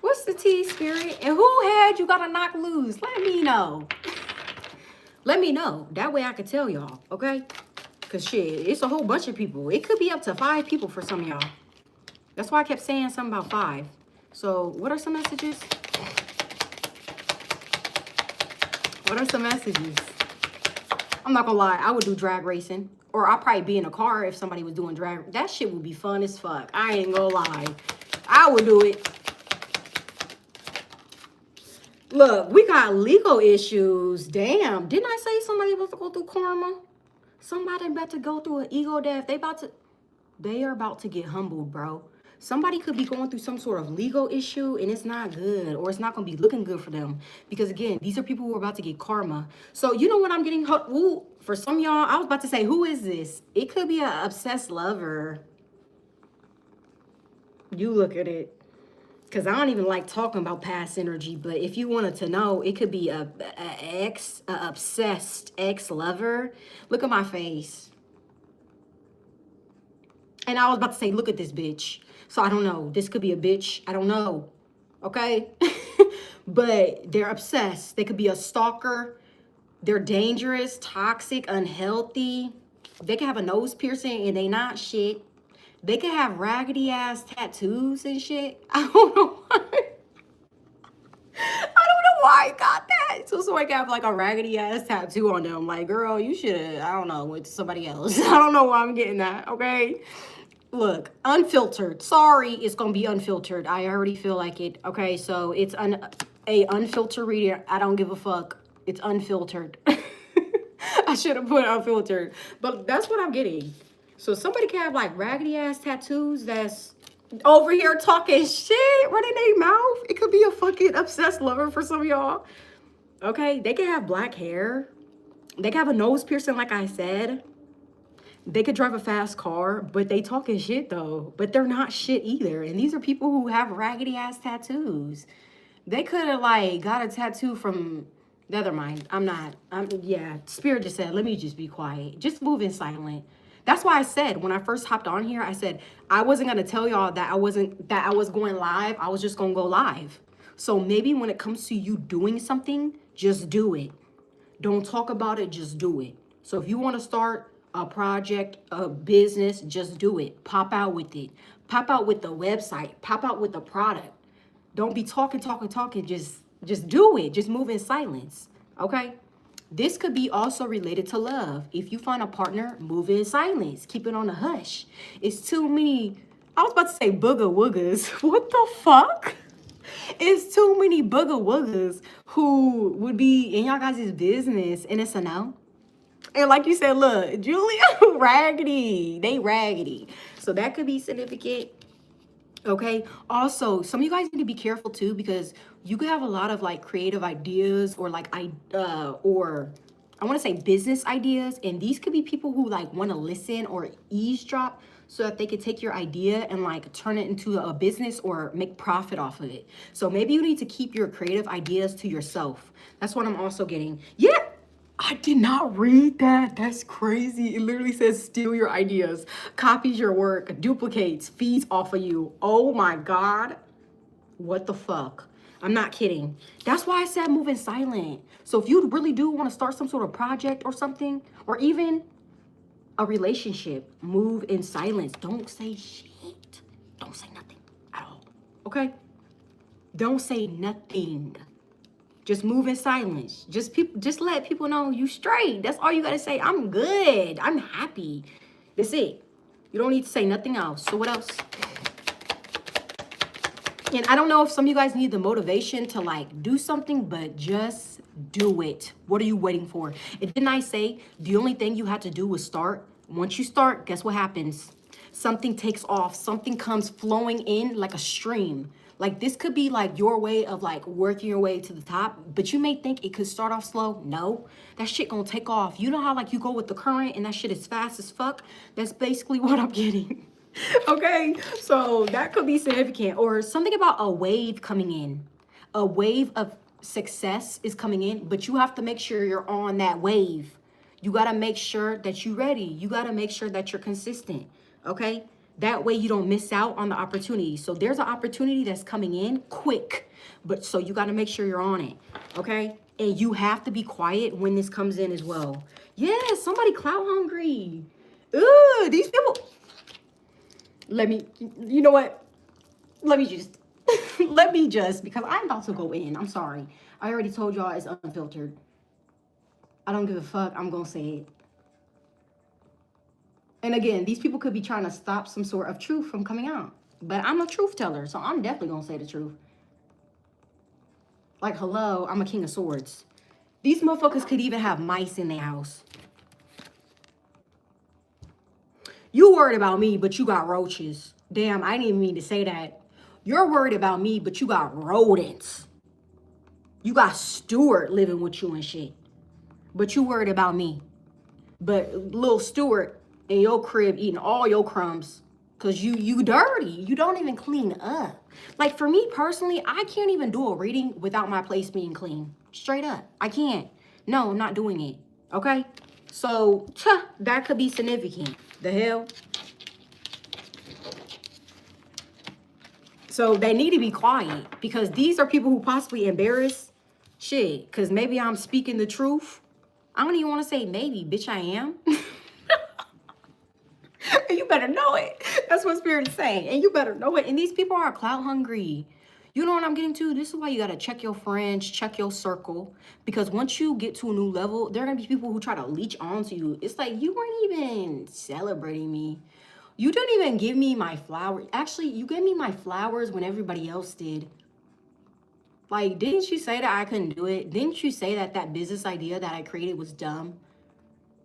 What's the tea, Spirit? And who had you gotta knock loose? Let me know. Let me know. That way I could tell y'all, okay? Because shit, it's a whole bunch of people. It could be up to 5 people for some of y'all. That's why I kept saying something about 5. So what are some messages? What are some messages? I'm not gonna lie, I would do drag racing. Or I'd probably be in a car if somebody was doing drag. That shit would be fun as fuck. I ain't gonna lie. I would do it. Look, we got legal issues. Damn, didn't I say somebody about to go through karma? Somebody about to go through an ego death. They are about to get humbled, bro. Somebody could be going through some sort of legal issue and it's not good, or it's not going to be looking good for them. Because again, these are people who are about to get karma. So you know what I'm getting? Ooh, for some of y'all, I was about to say, who is this? It could be an obsessed lover. You look at it. Because I don't even like talking about past energy, but if you wanted to know, it could be a obsessed ex-lover. Look at my face. And I was about to say, look at this bitch. So I don't know. This could be a bitch. I don't know. Okay? But they're obsessed. They could be a stalker. They're dangerous, toxic, unhealthy. They could have a nose piercing and they not shit. They could have raggedy ass tattoos and shit. I don't know why. I don't know why I got that. So somebody could have like a raggedy ass tattoo on them. Like, girl, you should have, I don't know, went to somebody else. I don't know why I'm getting that, okay? Look, unfiltered. Sorry, it's going to be unfiltered. I already feel like it. Okay, so it's a unfiltered reader. I don't give a fuck. It's unfiltered. I should have put unfiltered. But that's what I'm getting. So somebody can have like raggedy ass tattoos that's over here talking shit, running their mouth. It could be a fucking obsessed lover for some of y'all. Okay, they could have black hair. They could have a nose piercing, like I said. They could drive a fast car, but they talking shit though. But they're not shit either. And these are people who have raggedy ass tattoos. They could have like got a tattoo from, never mind. Yeah, Spirit just said, let me just be quiet. Just move in silent. That's why I said when I first hopped on here, I said I wasn't gonna tell y'all that I was going live. I was just gonna go live. So maybe when it comes to you doing something, just do it. Don't talk about it, just do it. So if you want to start a project, a business, just do it. Pop out with it. Pop out with the website. Pop out with the product. Don't be talking. Just do it. Just move in silence. Okay? This could be also related to love. If you find a partner, move in silence. Keep it on the hush. It's too many, I was about to say booger woogers. What the fuck? It's too many booger woogers who would be in y'all guys' business and it's a no. And like you said, look, Julia, raggedy. They raggedy. So that could be significant. Okay. Also, some of you guys need to be careful too, because you could have a lot of like creative ideas or like I want to say business ideas, and these could be people who like want to listen or eavesdrop so that they could take your idea and like turn it into a business or make profit off of it. So maybe you need to keep your creative ideas to yourself. That's what I'm also getting. Yeah. I did not read that. That's crazy. It literally says steal your ideas, copies your work, duplicates, feeds off of you. Oh my God. What the fuck? I'm not kidding. That's why I said move in silent. So if you really do want to start some sort of project or something, or even a relationship, move in silence. Don't say shit. Don't say nothing at all. Okay? Don't say nothing. Just move in silence. Just let people know you straight. That's all you gotta say. I'm good. I'm happy. That's it. You don't need to say nothing else. So what else? And I don't know if some of you guys need the motivation to like do something, but just do it. What are you waiting for? And didn't I say the only thing you had to do was start? Once you start, guess what happens? Something takes off. Something comes flowing in like a stream. Like this could be like your way of like working your way to the top, but you may think it could start off slow. No, that shit gonna take off. You know how like you go with the current and that shit is fast as fuck? That's basically what I'm getting. Okay, so that could be significant. Or something about a wave coming in. A wave of success is coming in, but you have to make sure you're on that wave. You got to make sure that you're ready. You got to make sure that you're consistent. Okay, that way you don't miss out on the opportunity. So there's an opportunity that's coming in quick, but so you got to make sure you're on it. Okay, and you have to be quiet when this comes in as well. Yeah, somebody clout hungry. Ooh, these people. Let me, you know what? Let me just, because I'm about to go in. I'm sorry. I already told y'all it's unfiltered. I don't give a fuck. I'm going to say it. And again, these people could be trying to stop some sort of truth from coming out. But I'm a truth teller, so I'm definitely going to say the truth. Like, hello, I'm a king of swords. These motherfuckers could even have mice in their house. You worried about me, but you got roaches. Damn, I didn't even mean to say that. You're worried about me, but you got rodents. You got Stuart living with you and shit. But you worried about me. But little Stuart in your crib eating all your crumbs. Because you dirty. You don't even clean up. Like for me personally, I can't even do a reading without my place being clean. Straight up. I can't. No, I'm not doing it. Okay? So, that could be significant. The hell? So they need to be quiet because these are people who possibly embarrass shit. Because maybe I'm speaking the truth. I don't even want to say maybe, bitch, I am. You better know it. That's what Spirit is saying. And you better know it. And these people are clout hungry. You know what I'm getting to? This is why you got to check your friends, check your circle. Because once you get to a new level, there are going to be people who try to leech onto you. It's like, you weren't even celebrating me. You didn't even give me my flowers. Actually, you gave me my flowers when everybody else did. Like, didn't you say that I couldn't do it? Didn't you say that that business idea that I created was dumb?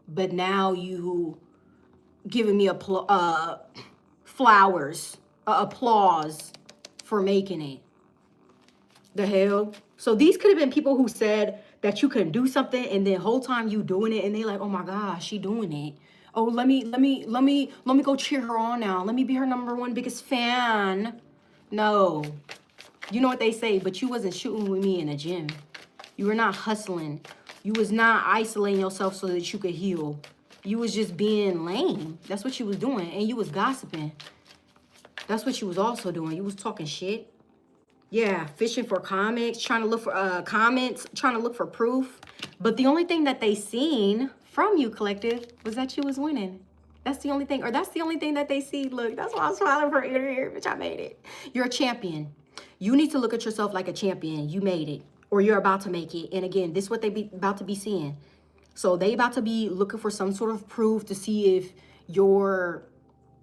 But now you giving me flowers, applause for making it. The hell? So these could have been people who said that you couldn't do something, and then the whole time you doing it, and they like, oh my gosh, she doing it. Oh, let me go cheer her on now. Let me be her #1 biggest fan. No. You know what they say, but you wasn't shooting with me in a gym. You were not hustling. You was not isolating yourself so that you could heal. You was just being lame. That's what you was doing. And you was gossiping. That's what you was also doing. You was talking shit. Yeah, fishing for comments, trying to look for comments, trying to look for proof. But the only thing that they seen from you, collective, was that you was winning. That's the only thing, or that's the only thing that they see. Look, that's why I'm smiling for ear to ear, bitch, I made it. You're a champion. You need to look at yourself like a champion. You made it, or you're about to make it. And again, this is what they be about to be seeing. So they about to be looking for some sort of proof to see if you're,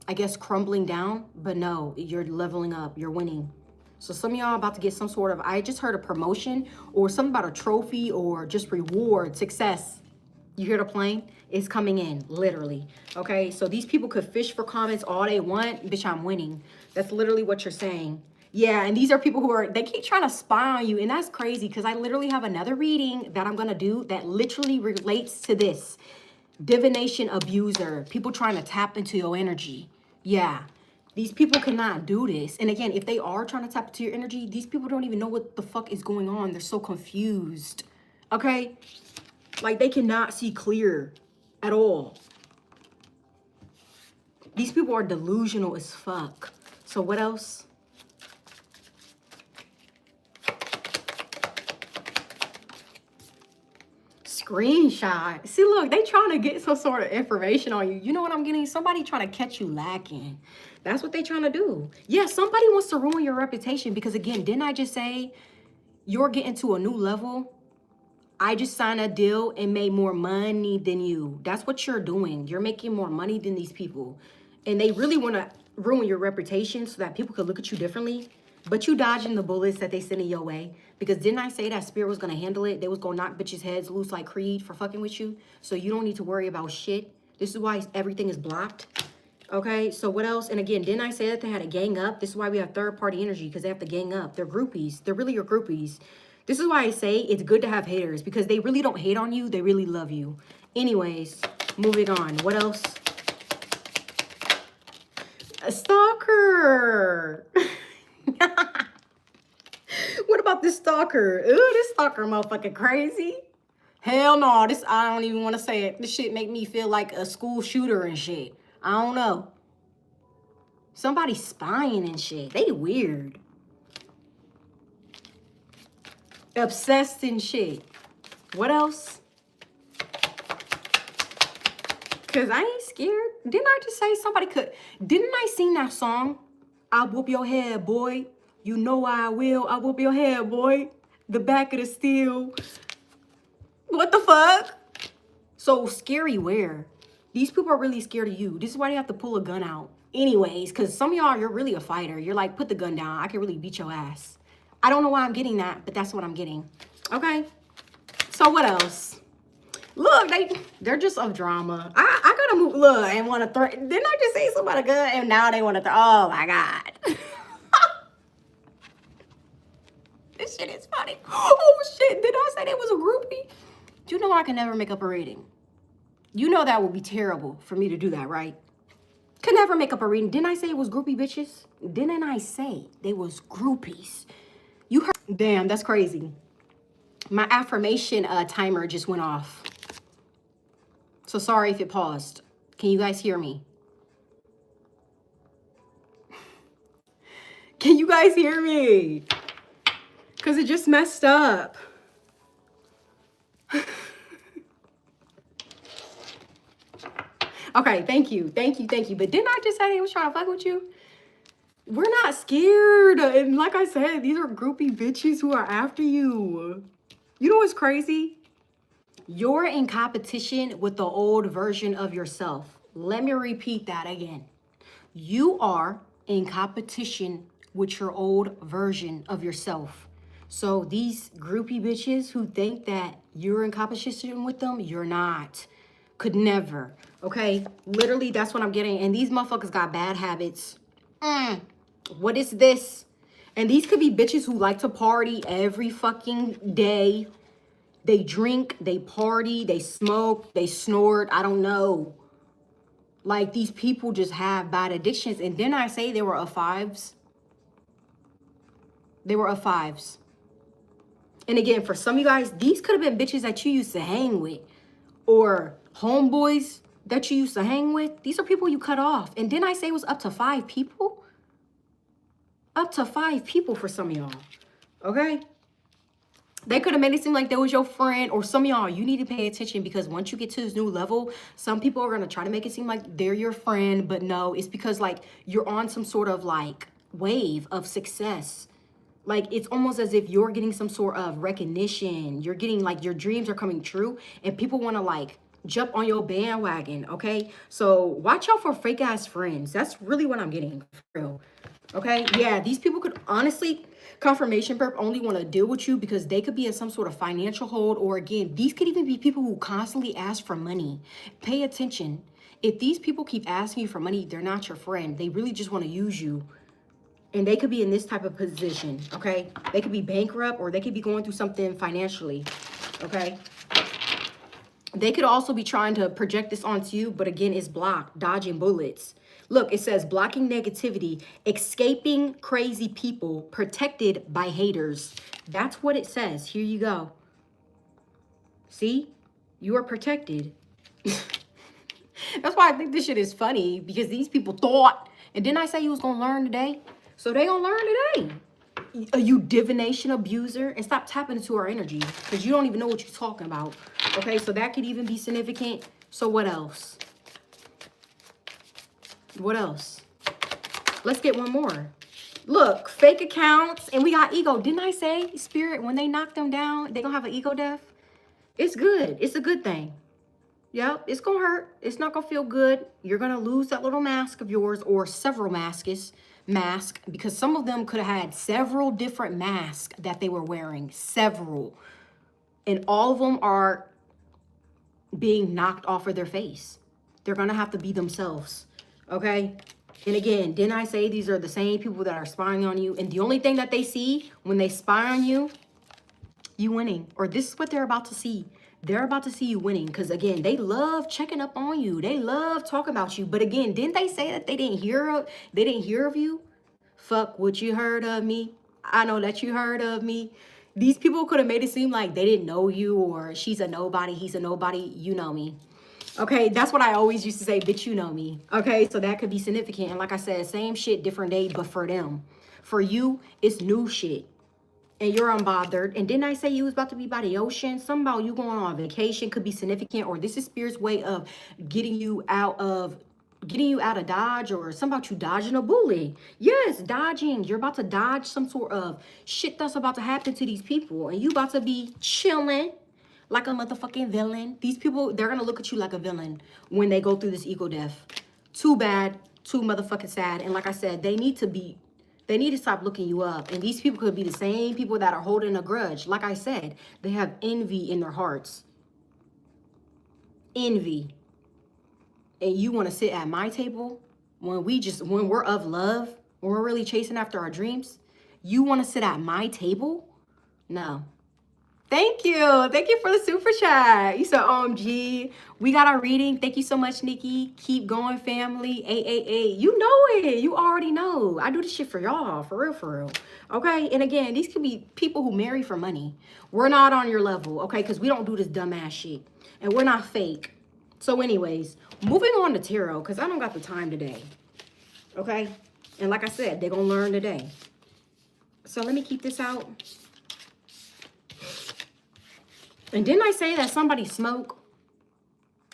I guess, crumbling down. But no, you're leveling up. You're winning. So some of y'all about to get some sort of, I just heard a promotion or something about a trophy or just reward, success. You hear the plane? It's coming in, literally. Okay, so these people could fish for comments all they want. Bitch, I'm winning. That's literally what you're saying. Yeah, and these are people who are, they keep trying to spy on you. And that's crazy because I literally have another reading that I'm going to do that literally relates to this. Divination abuser. People trying to tap into your energy. Yeah. These people cannot do this. And again, if they are trying to tap into your energy, these people don't even know what the fuck is going on. They're so confused. Okay? Like, they cannot see clear at all. These people are delusional as fuck. So what else? Screenshot. See, look, they trying to get some sort of information on you. You know what I'm getting? Somebody trying to catch you lacking. That's what they trying to do. Yeah, somebody wants to ruin your reputation because, again, didn't I just say you're getting to a new level? I just signed a deal and made more money than you. That's what you're doing. You're making more money than these people. And they really want to ruin your reputation so that people could look at you differently. But you dodging the bullets that they sending your way. Because didn't I say that Spirit was going to handle it? They was going to knock bitches' heads loose like Creed for fucking with you. So you don't need to worry about shit. This is why everything is blocked. Okay, so what else? And again, didn't I say that they had a gang up? This is why we have third-party energy, because they have to gang up. They're groupies. They're really your groupies. This is why I say it's good to have haters, because they really don't hate on you. They really love you. Anyways, moving on. What else? A stalker. What about this stalker? Ooh, this stalker motherfucking crazy. Hell no, this, I don't even want to say it. This shit make me feel like a school shooter and shit. I don't know. Somebody spying and shit. They weird. Obsessed and shit. What else? Because I ain't scared. Didn't I just say somebody could? Didn't I sing that song? I'll whoop your head, boy. You know I will. I'll whoop your head, boy. The back of the steel. What the fuck? So scary where? These people are really scared of you. This is why they have to pull a gun out. Anyways, because some of y'all, you're really a fighter. You're like, put the gun down. I can really beat your ass. I don't know why I'm getting that, but that's what I'm getting. Okay? So what else? Look, they're just of drama. I gotta move. Look, and want to throw. Didn't I just say something about a gun? And now they want to throw. Oh my God. This shit is funny. Oh shit. Did I say that was a groupie? You know I can never make up a reading. You know that would be terrible for me to do that, right? Could never make up a reading. Didn't I say it was groupie bitches? Didn't I say they was groupies? You heard? Damn, that's crazy. My affirmation timer just went off. So sorry if it paused. Can you guys hear me? Can you guys hear me? Because it just messed up. Okay, thank you. Thank you. Thank you. But didn't I just say they was trying to fuck with you? We're not scared. And like I said, these are groupie bitches who are after you. You know what's crazy? You're in competition with the old version of yourself. Let me repeat that again. You are in competition with your old version of yourself. So these groupie bitches who think that you're in competition with them, you're not. Could never. Okay? Literally, that's what I'm getting. And these motherfuckers got bad habits. What is this? And these could be bitches who like to party every fucking day. They drink, they party, they smoke, they snort. I don't know. Like, these people just have bad addictions. And didn't I say they were of fives? They were of fives. And again, for some of you guys, these could have been bitches that you used to hang with. Or homeboys that you used to hang with. These are people you cut off. And didn't I say it was up to 5 people? Up to 5 people for some of y'all. Okay? They could have made it seem like they was your friend, or some of y'all, you need to pay attention, because once you get to this new level, some people are going to try to make it seem like they're your friend, but no, it's because like you're on some sort of like wave of success. Like it's almost as if you're getting some sort of recognition. You're getting like your dreams are coming true, and people want to like jump on your bandwagon, okay? So watch out for fake ass friends. That's really what I'm getting, for real. Okay, yeah, these people could honestly, confirmation perp, only want to deal with you because they could be in some sort of financial hold, or again, these could even be people who constantly ask for money. Pay attention. If these people keep asking you for money, they're not your friend. They really just want to use you. And they could be in this type of position, okay? They could be bankrupt, or they could be going through something financially, okay? They could also be trying to project this onto you, but again, it's blocked, dodging bullets. Look, it says blocking negativity, escaping crazy people, protected by haters. That's what it says. Here you go. See? You are protected. That's why I think this shit is funny, because these people thought, and didn't I say you was going to learn today? So they going to learn today. You divination abuser, and stop tapping into our energy, because you don't even know what you're talking about. Okay, so that could even be significant. So what else? What else? Let's get one more. Look, fake accounts, and we got ego. Didn't I say, Spirit, when they knock them down, they're going to have an ego death? It's good. It's a good thing. Yep, it's going to hurt. It's not going to feel good. You're going to lose that little mask of yours, or several masks, mask, because some of them could have had several different masks that they were wearing, several. And all of them are being knocked off of their face. They're going to have to be themselves, okay? And again, didn't I say these are the same people that are spying on you? And the only thing that they see when they spy on you, you winning. Or this is what they're about to see. They're about to see you winning. Because again, they love checking up on you. They love talking about you. But again, didn't they say that they didn't hear of you? Fuck what you heard of me. I know that you heard of me. These people could have made it seem like they didn't know you, or she's a nobody, he's a nobody. You know me. Okay, that's what I always used to say, bitch, you know me. Okay, so that could be significant. And like I said, same shit, different day, but for them. For you, it's new shit. And you're unbothered. And didn't I say you was about to be by the ocean? Something about you going on vacation could be significant, or this is Spirit's way of getting you out of Dodge, or something about you dodging a bully. Yes, dodging. You're about to dodge some sort of shit that's about to happen to these people. And you about to be chilling like a motherfucking villain. These people, they're going to look at you like a villain when they go through this ego death. Too bad. Too motherfucking sad. And like I said, they need to stop looking you up. And these people could be the same people that are holding a grudge. Like I said, they have envy in their hearts. Envy. And you want to sit at my table when we're of love, when we're really chasing after our dreams? You want to sit at my table? No. Thank you. Thank you for the super chat. You said, OMG. We got our reading. Thank you so much, Nikki. Keep going, family. AAA. You know it. You already know. I do this shit for y'all. For real, for real. Okay? And again, these could be people who marry for money. We're not on your level, okay? Because we don't do this dumbass shit. And we're not fake. So anyways, moving on to tarot, because I don't got the time today. Okay? And like I said, they're going to learn today. So let me keep this out. And didn't I say that somebody smoked?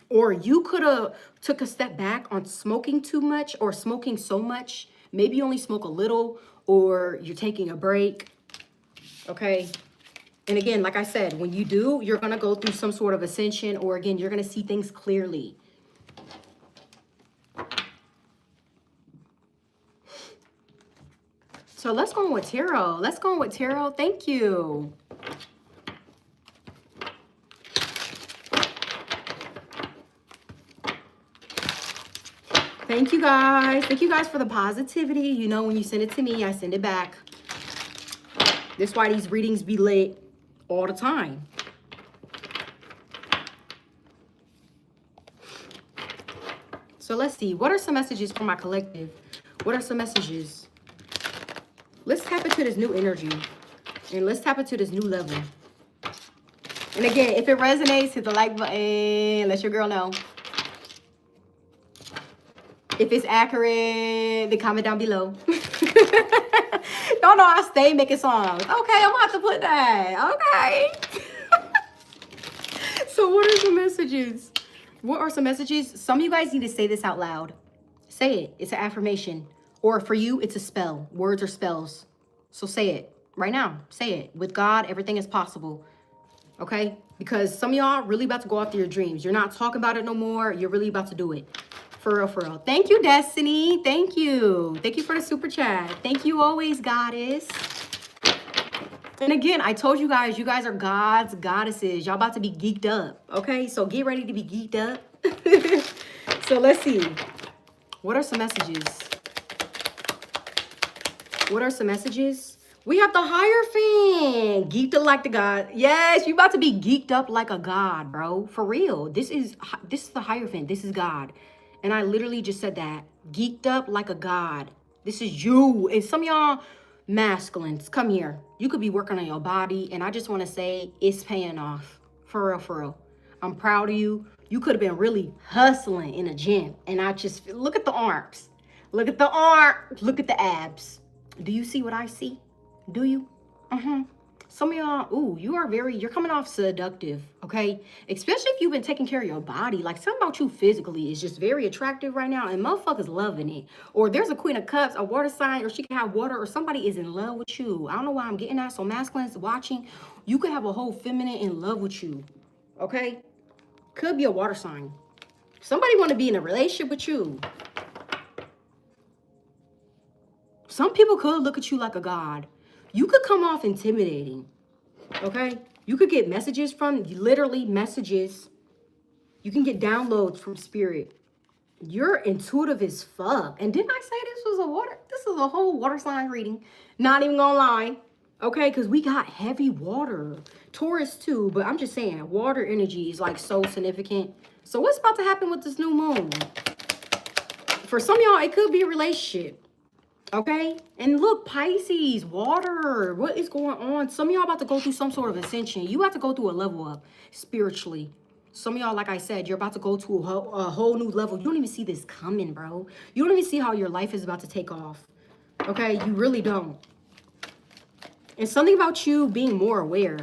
Or you could have took a step back on smoking too much, or smoking so much. Maybe you only smoke a little, or you're taking a break. Okay? And again, like I said, when you do, you're going to go through some sort of ascension, or again, you're going to see things clearly. So let's go with tarot. Let's go with tarot. Thank you. Thank you guys. Thank you guys for the positivity. You know, when you send it to me, I send it back. That's why these readings be lit all the time. So let's see. What are some messages for my collective? What are some messages? Let's tap into this new energy. And let's tap into this new level. And again, if it resonates, hit the like button. Let your girl know. If it's accurate, then comment down below. Don't know, I stay making songs. Okay, I'm gonna have to put that. Okay. So what are some messages? What are some messages? Some of you guys need to say this out loud. Say it. It's an affirmation. Or for you, it's a spell. Words are spells. So say it right now. Say it. With God, everything is possible. Okay? Because some of y'all really about to go after your dreams. You're not talking about it no more. You're really about to do it. For real, for real. Thank you, Destiny. Thank you. Thank you for the super chat. Thank you always, goddess. And again, I told you guys are gods, goddesses. Y'all about to be geeked up. Okay? So get ready to be geeked up. So let's see. What are some messages? What are some messages? We have the Hierophant. Geeked up like the god. Yes, you about to be geeked up like a god, bro. For real. This is the Hierophant. This is God. And I literally just said that. Geeked up like a god. This is you. And some of y'all masculines, come here. You could be working on your body. And I just want to say it's paying off. For real, for real. I'm proud of you. You could have been really hustling in a gym. And I just, look at the arms. Look at the arms. Look at the abs. Do you see what I see? Do you? Some of y'all, ooh, you're coming off seductive, okay? Especially if you've been taking care of your body. Like, something about you physically is just very attractive right now, and motherfuckers loving it. Or there's a Queen of Cups, a water sign, or she can have water, or somebody is in love with you. I don't know why I'm getting that. So masculines watching, you could have a whole feminine in love with you, okay? Could be a water sign. Somebody want to be in a relationship with you. Some people could look at you like a god. You could come off intimidating, okay? You could get messages from, literally messages. You can get downloads from spirit. You're intuitive as fuck. And didn't I say this is a whole water sign reading? Not even gonna lie, okay? Because we got heavy water. Taurus too, but I'm just saying, water energy is like so significant. So what's about to happen with this new moon? For some of y'all, it could be a relationship. Okay? And look, Pisces, water. What is going on? Some of y'all about to go through some sort of ascension. You have to go through a level up spiritually. Some of y'all, like I said, you're about to go to a whole new level. You don't even see this coming, bro. You don't even see how your life is about to take off. Okay? You really don't. And something about you being more aware.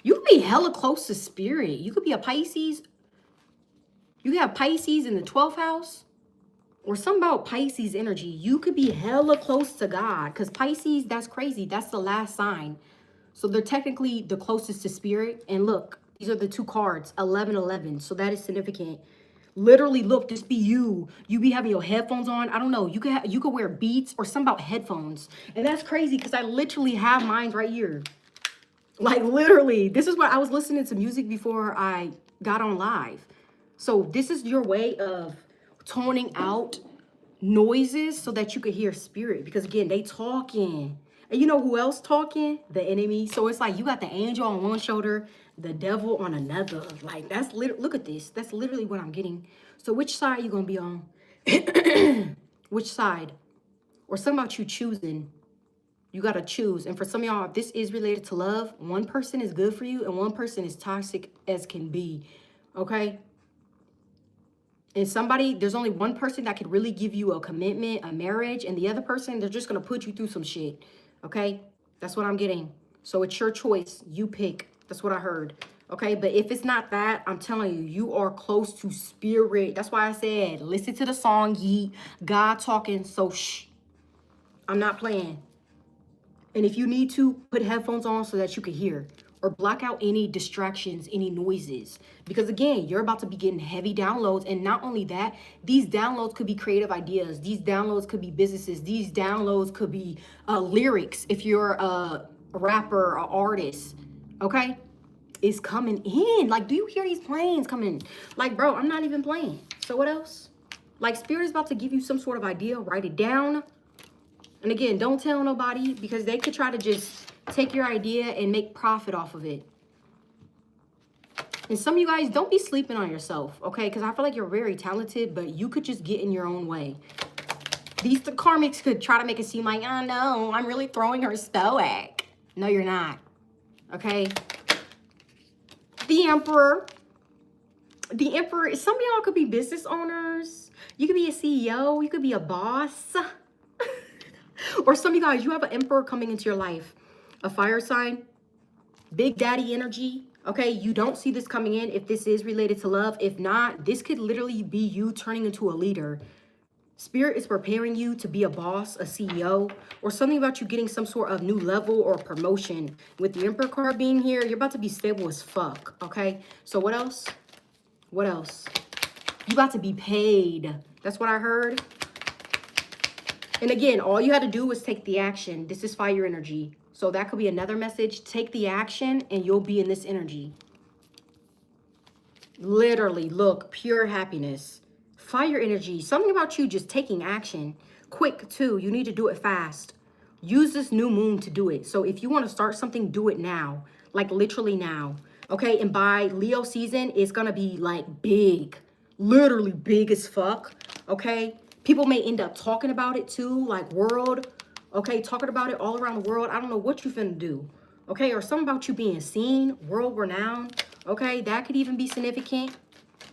You could be hella close to spirit. You could be a Pisces. You could have Pisces in the 12th house. Or something about Pisces energy. You could be hella close to God. Because Pisces, that's crazy. That's the last sign. So they're technically the closest to spirit. And look, these are the two cards. 11-11. So that is significant. Literally, look, this be you. You be having your headphones on. I don't know. You could wear Beats or something about headphones. And that's crazy because I literally have mine right here. Like literally. This is what I was listening to music before I got on live. So this is your way of toning out noises so that you could hear spirit, because again, they talking. And you know who else talking? The enemy. So it's like you got the angel on one shoulder, the devil on another. Like that's look at this. That's literally what I'm getting. So which side you gonna be on? Which side? Or something about you choosing. You gotta choose. And for some of y'all, if this is related to love, one person is good for you and one person is toxic as can be. Okay? And somebody, there's only one person that could really give you a commitment, a marriage, and the other person, they're just going to put you through some shit. Okay? That's what I'm getting. So it's your choice. You pick. That's what I heard. Okay? But if it's not that, I'm telling you, you are close to spirit. That's why I said, listen to the song, Yeet. God talking, so shh. I'm not playing. And if you need to, put headphones on so that you can hear. Or block out any distractions, any noises. Because again, you're about to be getting heavy downloads. And not only that, these downloads could be creative ideas. These downloads could be businesses. These downloads could be lyrics. If you're a rapper or artist, okay? It's coming in. Like, do you hear these planes coming? Like, bro, I'm not even playing. So what else? Like, spirit is about to give you some sort of idea. Write it down. And again, don't tell nobody because they could try to just take your idea and make profit off of it. And some of you guys, don't be sleeping on yourself, okay? Because I feel like you're very talented, but you could just get in your own way. The karmics could try to make it seem like, oh no, I'm really throwing her stoic. No, you're not, okay? The Emperor. The Emperor, some of y'all could be business owners. You could be a CEO. You could be a boss. Or some of you guys, you have an Emperor coming into your life. A fire sign, big daddy energy, okay? You don't see this coming in if this is related to love. If not, this could literally be you turning into a leader. Spirit is preparing you to be a boss, a CEO, or something about you getting some sort of new level or promotion. With the Emperor card being here, you're about to be stable as fuck, okay? So what else? What else? You about to be paid. That's what I heard. And again, all you had to do was take the action. This is fire energy. So that could be another message. Take the action and you'll be in this energy. Literally, look, pure happiness. Fire energy. Something about you just taking action. Quick, too. You need to do it fast. Use this new moon to do it. So if you want to start something, do it now. Like literally now. Okay? And by Leo season, it's going to be like big. Literally big as fuck. Okay? People may end up talking about it too, like world, okay, talking about it all around the world. I don't know what you finna do, okay, or something about you being seen, world renowned, okay, that could even be significant,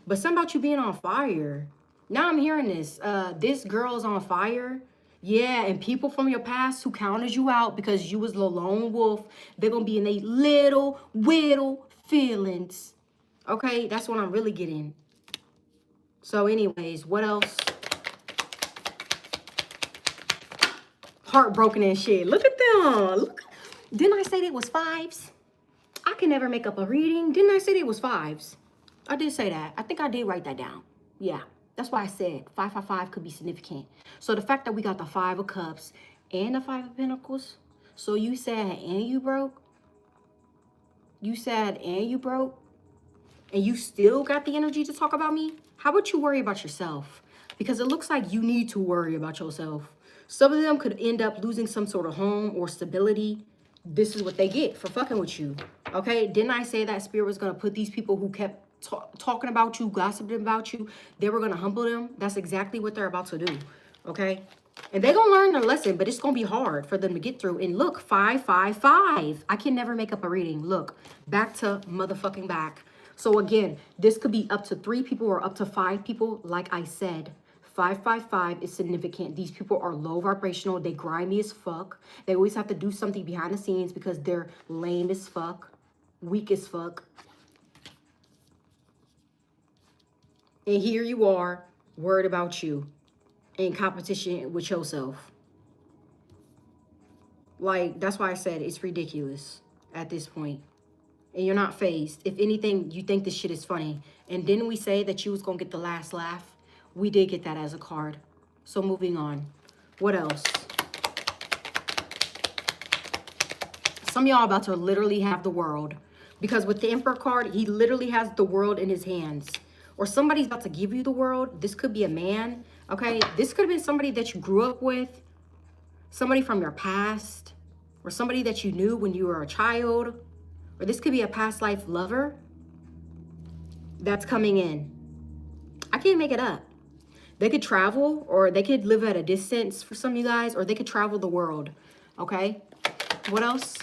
but something about you being on fire. Now I'm hearing this, this girl is on fire, yeah, and people from your past who counted you out because you was the lone wolf, they're gonna be in their little, whittle feelings, okay, that's what I'm really getting. So anyways, what else? Heartbroken and shit. Look at them. Look. Didn't I say they was fives? I can never make up a reading. Didn't I say they was fives? I did say that. I think I did write that down. Yeah. That's why I said 555 could be significant. So the fact that we got the 5 of Cups and the 5 of Pentacles. So you sad and you broke. You sad and you broke. And you still got the energy to talk about me? How about you worry about yourself? Because it looks like you need to worry about yourself. Some of them could end up losing some sort of home or stability. This is what they get for fucking with you. Okay? Didn't I say that Spirit was going to put these people who kept talking about you, gossiping about you, they were going to humble them? That's exactly what they're about to do. Okay? And they're going to learn their lesson, but it's going to be hard for them to get through. And look, 555. I can never make up a reading. Look, back to motherfucking back. So again, this could be up to 3 people or up to 5 people. Like I said, 555 is significant. These people are low vibrational. They grimy as fuck. They always have to do something behind the scenes because they're lame as fuck, weak as fuck. And here you are, worried about you, in competition with yourself. Like, that's why I said it's ridiculous at this point. And you're not phased. If anything, you think this shit is funny. And didn't we say that you was going to get the last laugh? We did get that as a card. So moving on. What else? Some of y'all about to literally have the world. Because with the Emperor card, he literally has the world in his hands. Or somebody's about to give you the world. This could be a man. Okay? This could have been somebody that you grew up with. Somebody from your past. Or somebody that you knew when you were a child. Or this could be a past life lover that's coming in. I can't make it up. They could travel, or they could live at a distance for some of you guys, or they could travel the world. Okay? What else?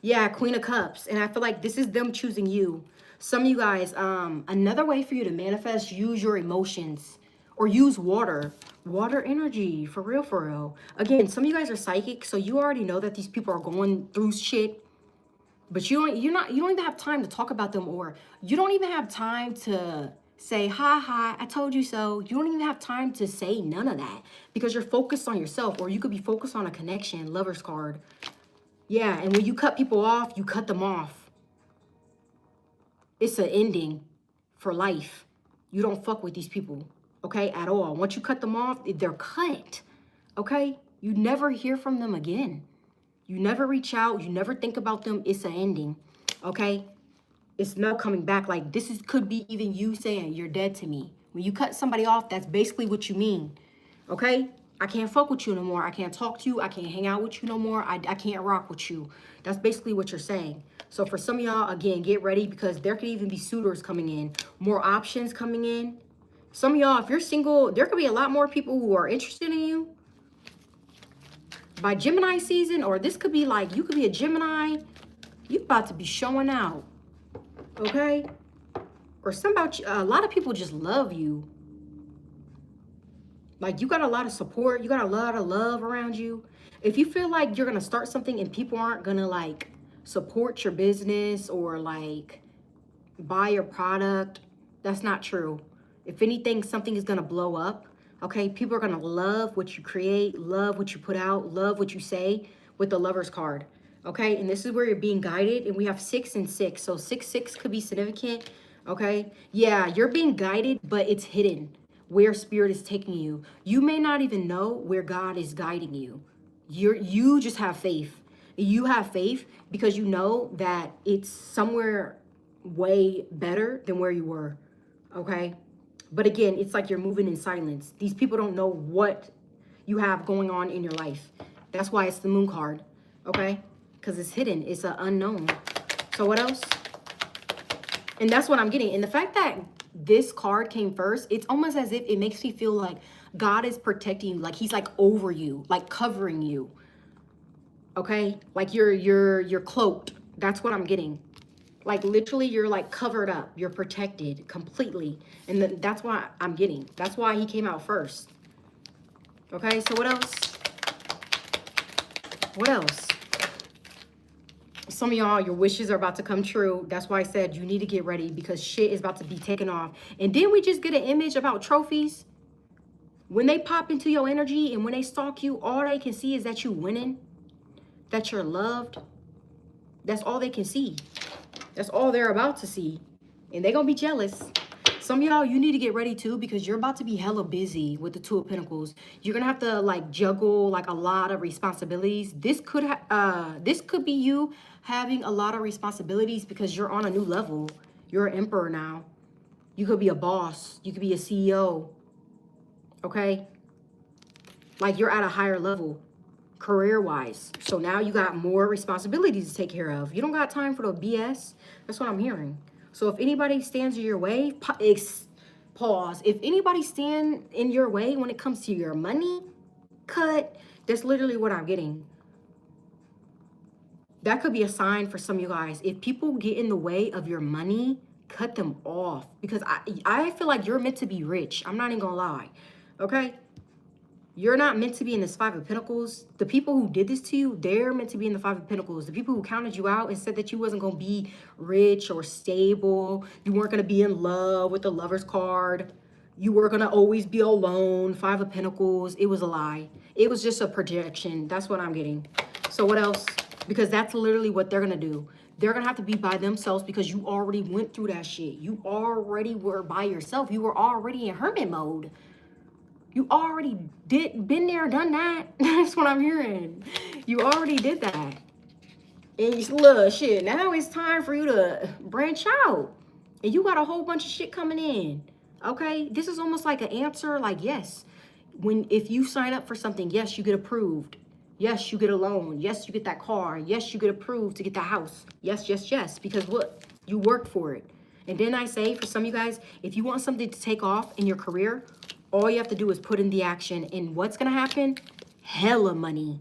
Yeah, Queen of Cups. And I feel like this is them choosing you. Some of you guys, another way for you to manifest, use your emotions. Or use water. Water energy. For real, for real. Again, some of you guys are psychic, so you already know that these people are going through shit. But you don't even have time to talk about them, or you don't even have time to say, hi, I told you so. You don't even have time to say none of that because you're focused on yourself, or you could be focused on a connection, Lover's card. Yeah, and when you cut people off, you cut them off. It's an ending for life. You don't fuck with these people, okay, at all. Once you cut them off, they're cut, okay? You never hear from them again. You never reach out. You never think about them. It's an ending, okay? It's not coming back. Like, could be even you saying you're dead to me. When you cut somebody off, that's basically what you mean, okay? I can't fuck with you no more. I can't talk to you. I can't hang out with you no more. I can't rock with you. That's basically what you're saying. So for some of y'all, again, get ready because there could even be suitors coming in. More options coming in. Some of y'all, if you're single, there could be a lot more people who are interested in you. By Gemini season, or this could be like, you could be a Gemini. You about to be showing out. Okay? Or a lot of people just love you. Like, you got a lot of support. You got a lot of love around you. If you feel like you're going to start something and people aren't going to, like, support your business or, like, buy your product, that's not true. If anything, something is going to blow up. Okay? People are going to love what you create, love what you put out, love what you say with the Lover's card. Okay? And this is where you're being guided. And we have 6 and 6. So 6 could be significant. Okay? Yeah, you're being guided, but it's hidden. Where Spirit is taking you. You may not even know where God is guiding you. You just have faith. You have faith because you know that it's somewhere way better than where you were. Okay? But again, it's like you're moving in silence. These people don't know what you have going on in your life. That's why it's the Moon card. Okay? Because it's hidden. It's an unknown. So what else? And that's what I'm getting. And the fact that this card came first, it's almost as if it makes me feel like God is protecting you, like he's like over you, like covering you. Okay? Like you're cloaked. That's what I'm getting. Like literally you're like covered up. You're protected completely. And that's why I'm getting. That's why he came out first. Okay? So what else? What else? Some of y'all, your wishes are about to come true. That's why I said you need to get ready because shit is about to be taken off. And didn't we just get an image about trophies? When they pop into your energy and when they stalk you, all they can see is that you're winning, that you're loved. That's all they can see. That's all they're about to see. And they're going to be jealous. Some of y'all, you need to get ready too, because you're about to be hella busy with the Two of Pentacles. You're gonna have to like juggle like a lot of responsibilities. This could be you having a lot of responsibilities because you're on a new level. You're an emperor now. You could be a boss. You could be a CEO. Okay? Like you're at a higher level career-wise. So now you got more responsibilities to take care of. You don't got time for the BS. That's what I'm hearing. So if anybody stands in your way, pause. If anybody stand in your way when it comes to your money, cut. That's literally what I'm getting. That could be a sign for some of you guys. If people get in the way of your money, cut them off. Because I feel like you're meant to be rich. I'm not even gonna lie. Okay? You're not meant to be in this Five of Pentacles. The people who did this to you, they're meant to be in the Five of Pentacles. The people who counted you out and said that you wasn't going to be rich or stable. You weren't going to be in love with the Lover's card. You were going to always be alone. Five of Pentacles. It was a lie. It was just a projection. That's what I'm getting. So what else? Because that's literally what they're going to do. They're going to have to be by themselves because you already went through that shit. You already were by yourself. You were already in hermit mode. You already been there, done that. That's what I'm hearing. You already did that. And you look, shit, now it's time for you to branch out. And you got a whole bunch of shit coming in. Okay? This is almost like an answer, like, yes. If you sign up for something, yes, you get approved. Yes, you get a loan. Yes, you get that car. Yes, you get approved to get the house. Yes, yes, yes. Because what? You worked for it. And then I say, for some of you guys, if you want something to take off in your career, all you have to do is put in the action. And what's going to happen? Hella money.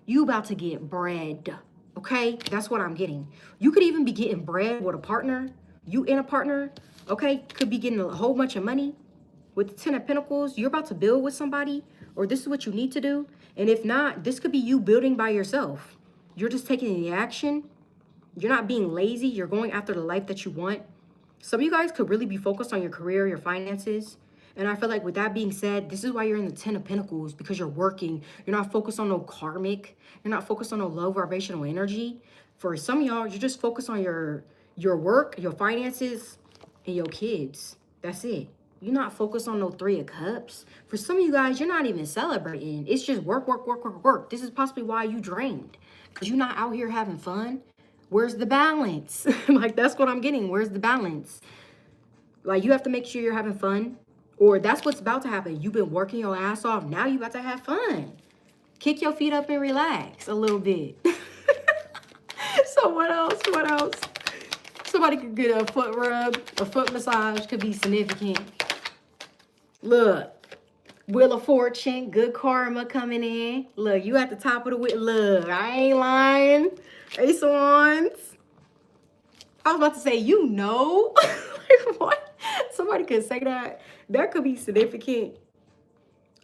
You about to get bread. Okay? That's what I'm getting. You could even be getting bread with a partner. You and a partner. Okay? Could be getting a whole bunch of money. With the Ten of Pentacles, you're about to build with somebody. Or this is what you need to do. And if not, this could be you building by yourself. You're just taking the action. You're not being lazy. You're going after the life that you want. Some of you guys could really be focused on your career, your finances. And I feel like with that being said, this is why you're in the Ten of Pentacles, because you're working. You're not focused on no karmic. You're not focused on no low vibrational energy. For some of y'all, you're just focused on your work, your finances, and your kids. That's it. You're not focused on no Three of Cups. For some of you guys, you're not even celebrating. It's just work, work, work, work, work. This is possibly why you drained. Because you're not out here having fun. Where's the balance? Like, that's what I'm getting. Where's the balance? Like, you have to make sure you're having fun. Or that's what's about to happen. You've been working your ass off. Now you about to have fun. Kick your feet up and relax a little bit. So what else? What else? Somebody could get a foot rub. A foot massage could be significant. Look. Wheel of Fortune. Good karma coming in. Look, you at the top of the wheel. Look, I ain't lying. Ace of Wands. I was about to say, you know. Like, what? Somebody could say that. That could be significant.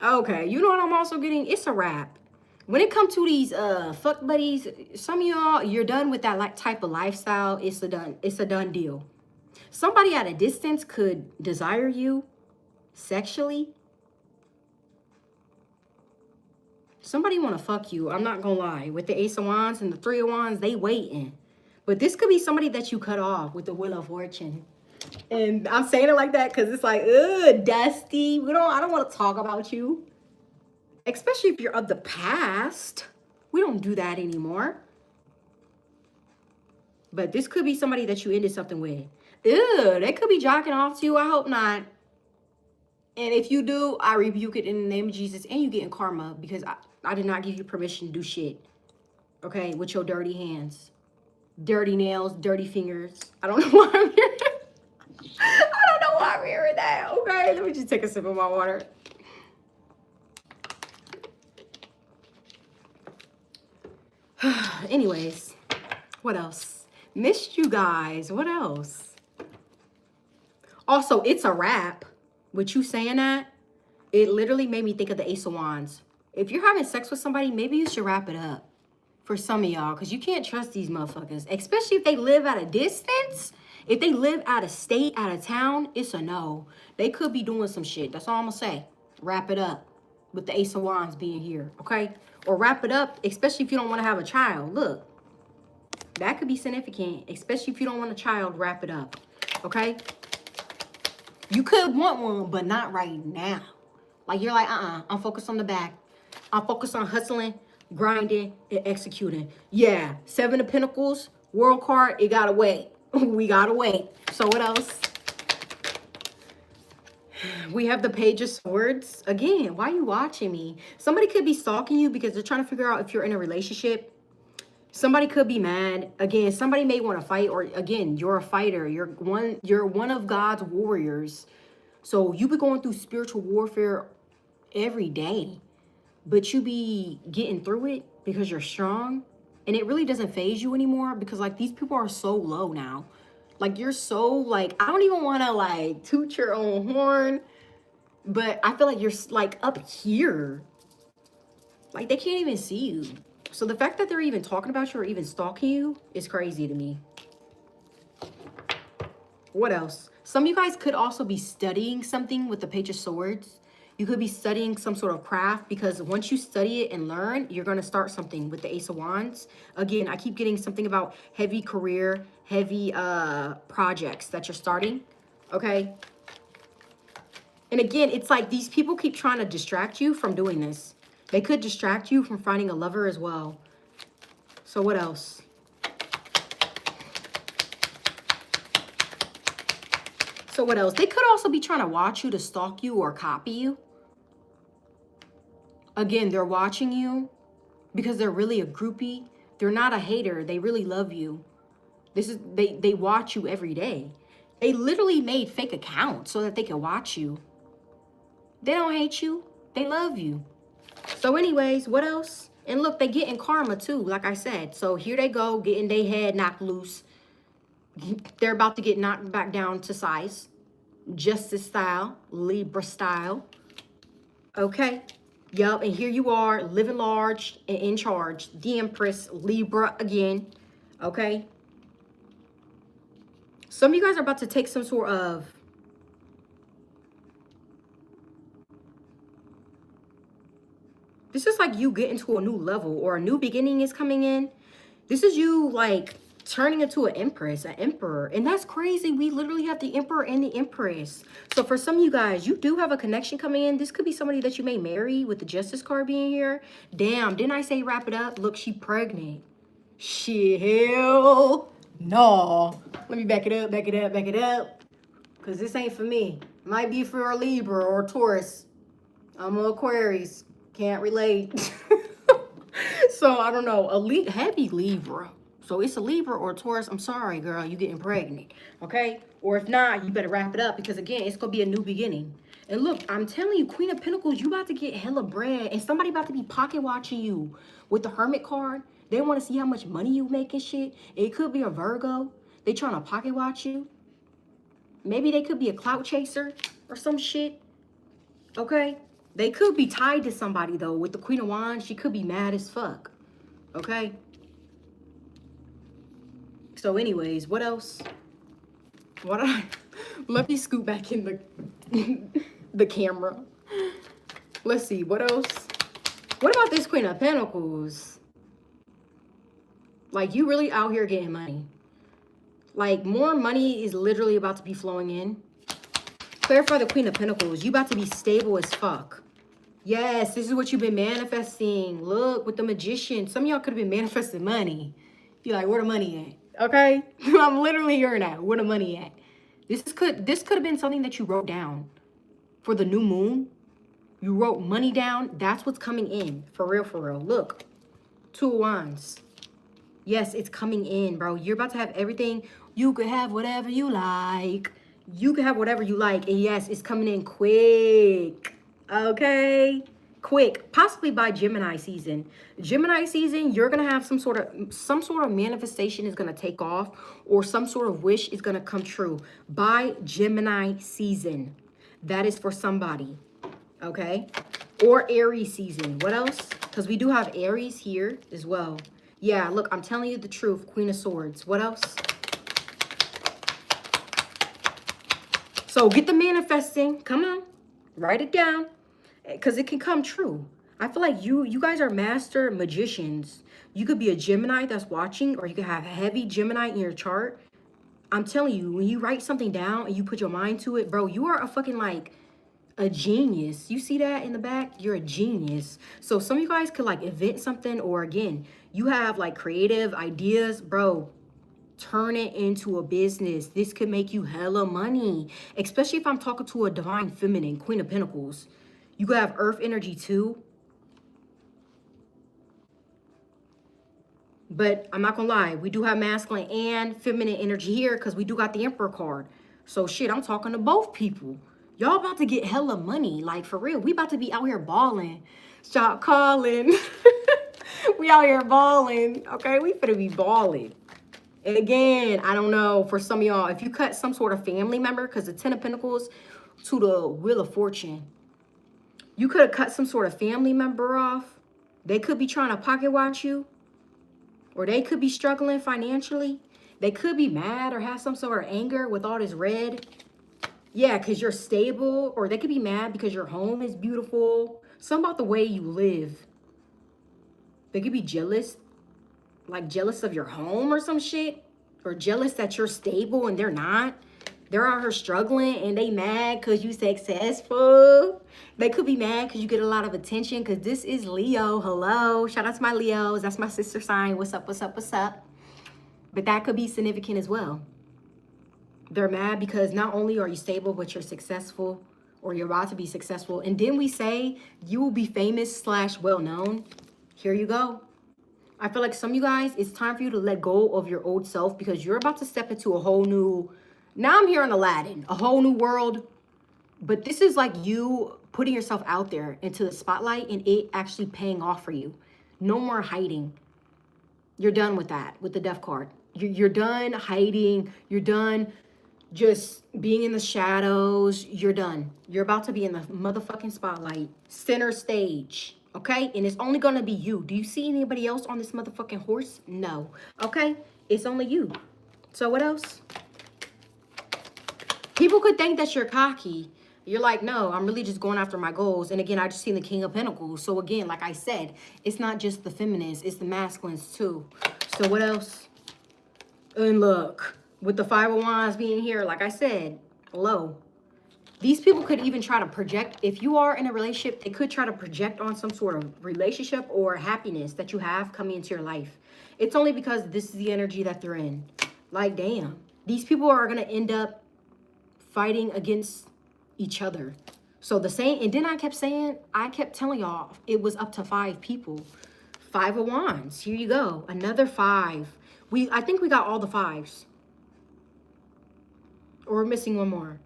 Okay, you know what I'm also getting? It's a wrap. When it comes to these fuck buddies, some of y'all, you're done with that type of lifestyle. It's a done deal. Somebody at a distance could desire you sexually. Somebody want to fuck you. I'm not gonna lie. With the Ace of Wands and the Three of Wands, they waiting. But this could be somebody that you cut off with the Wheel of Fortune. And I'm saying it like that because it's like, ugh, dusty. I don't want to talk about you. Especially if you're of the past. We don't do that anymore. But this could be somebody that you ended something with. Ew, they could be jocking off to you. I hope not. And if you do, I rebuke it in the name of Jesus. And you getting karma because I did not give you permission to do shit. Okay, with your dirty hands. Dirty nails, dirty fingers. I don't know why I'm here. I don't know why I'm hearing that. Okay, let me just take a sip of my water. Anyways, what else? Missed you guys. What else? Also, it's a wrap. With you saying that, it literally made me think of the Ace of Wands. If you're having sex with somebody, maybe you should wrap it up. For some of y'all, because you can't trust these motherfuckers. Especially if they live at a distance. If they live out of state, out of town, it's a no. They could be doing some shit. That's all I'm going to say. Wrap it up with the Ace of Wands being here, okay? Or wrap it up, especially if you don't want to have a child. Look, that could be significant. Especially if you don't want a child, wrap it up, okay? You could want one, but not right now. Like you're like, I'm focused on the back. I'm focused on hustling, grinding, and executing. Yeah, Seven of Pentacles, World card, it gotta wait. We gotta wait. So what else? We have the Page of Swords. Again, why are you watching me? Somebody could be stalking you because they're trying to figure out if you're in a relationship. Somebody could be mad. Again, somebody may want to fight, or again, you're a fighter. You're one of God's warriors. So you be going through spiritual warfare every day, but you be getting through it because you're strong, and it really doesn't phase you anymore because like these people are so low now. Like you're so like, I don't even want to like toot your own horn, but I feel like you're like up here. Like they can't even see you. So the fact that they're even talking about you or even stalking you is crazy to me. What else? Some of you guys could also be studying something with the Page of Swords. You could be studying some sort of craft because once you study it and learn, you're going to start something with the Ace of Wands. Again, I keep getting something about heavy career, heavy projects that you're starting. Okay. And again, it's like these people keep trying to distract you from doing this. They could distract you from finding a lover as well. So what else? So what else? They could also be trying to watch you to stalk you or copy you. Again, they're watching you because they're really a groupie. They're not a hater. They really love you. They watch you every day. They literally made fake accounts so that they can watch you. They don't hate you. They love you. So anyways, what else? And look, they get in karma too, like I said. So here they go, getting their head knocked loose. They're about to get knocked back down to size. Justice style, Libra style. Okay. Yup, and here you are, living large and in charge. The Empress, Libra again. Okay. Some of you guys are about to take some sort of... This is like you getting to a new level or a new beginning is coming in. This is you like turning into an empress, an emperor. And that's crazy. We literally have the emperor and the empress. So for some of you guys, you do have a connection coming in. This could be somebody that you may marry with the justice card being here. Damn, didn't I say wrap it up? Look, she pregnant. Shit, hell no. Let me back it up, back it up, back it up. Because this ain't for me. Might be for a Libra or a Taurus. I'm an Aquarius. Can't relate. So I don't know, a heavy Libra. So it's a Libra or a Taurus. I'm sorry, girl, you getting pregnant. Okay? Or if not, you better wrap it up because again, it's gonna be a new beginning. And look, I'm telling you, Queen of Pentacles, you about to get hella bread, and somebody about to be pocket watching you with the Hermit card. They want to see how much money you make and shit. It could be a Virgo. They trying to pocket watch you. Maybe they could be a clout chaser or some shit. Okay? They could be tied to somebody, though. With the Queen of Wands, she could be mad as fuck. Okay? So anyways, what else? Let me scoot back in the camera. Let's see, what else? What about this Queen of Pentacles? Like, you really out here getting money. Like, more money is literally about to be flowing in. Clarify the Queen of Pentacles. You about to be stable as fuck. Yes, this is what you've been manifesting. Look, with the Magician. Some of y'all could have been manifesting money. Be like, where the money at? Okay? I'm literally hearing that. Where the money at? This could have been something that you wrote down. For the new moon, you wrote money down. That's what's coming in. For real, for real. Look. Two of Wands. Yes, it's coming in, bro. You're about to have everything. You could have whatever you like. You can have whatever you like. And yes, it's coming in quick. Okay, quick, possibly by Gemini season. Gemini season, you're gonna have some sort of manifestation is gonna take off, or some sort of wish is gonna come true by Gemini season. That is for somebody, okay? Or Aries season. What else? Because we do have Aries here as well. Yeah, look, I'm telling you the truth. Queen of Swords. What else? So get the manifesting. Come on, write it down. Because it can come true. I feel like you guys are master magicians. You could be a Gemini that's watching, or you could have heavy Gemini in your chart. I'm telling you, when you write something down and you put your mind to it, bro, you are a fucking like a genius. You see that in the back? You're a genius. So some of you guys could like invent something, or again, you have like creative ideas, bro. Turn it into a business. This could make you hella money, especially if I'm talking to a divine feminine, Queen of Pentacles. You could have earth energy too. But I'm not gonna lie, we do have masculine and feminine energy here because we do got the Emperor card. So shit, I'm talking to both people. Y'all about to get hella money. Like for real, we about to be out here balling. Stop calling. We out here balling, okay? We finna be balling. And again, I don't know, for some of y'all, if you cut some sort of family member, because the Ten of Pentacles to the Wheel of Fortune, you could have cut some sort of family member off. They could be trying to pocket watch you, or they could be struggling financially. They could be mad or have some sort of anger with all this red. Yeah, because you're stable, or they could be mad because your home is beautiful. Something about the way you live. They could be jealous, like jealous of your home or some shit, or jealous that you're stable and they're not. They're out here struggling and they mad because you successful. They could be mad because you get a lot of attention, because this is Leo. Hello, shout out to my Leos. That's my sister sign. What's up, what's up, what's up? But that could be significant as well. They're mad because not only are you stable, but you're successful, or you're about to be successful. And then we say you will be famous / well-known. Here you go. I feel like some of you guys, it's time for you to let go of your old self, because you're about to step into a whole new, now I'm hearing Aladdin, a whole new world. But this is like you putting yourself out there into the spotlight and it actually paying off for you. No more hiding. You're done with that, with the Death card. You're done hiding. You're done just being in the shadows. You're done. You're about to be in the motherfucking spotlight, center stage. Okay, and it's only gonna be you. Do you see anybody else on this motherfucking horse? No. Okay, it's only you. So what else? People could think that you're cocky. You're like, no, I'm really just going after my goals. And again, I just seen the King of Pentacles. So again, like I said, it's not just the feminines, it's the masculines too. So what else? And look, with the Five of Wands being here, like I said, low. These people could even try to project, if you are in a relationship, they could try to project on some sort of relationship or happiness that you have coming into your life. It's only because this is the energy that they're in. Like, damn. These people are going to end up fighting against each other. So the same, and then I kept telling y'all, it was up to 5 people. 5 of Wands. Here you go. Another 5. I think we got all the 5s. Or we're missing one more.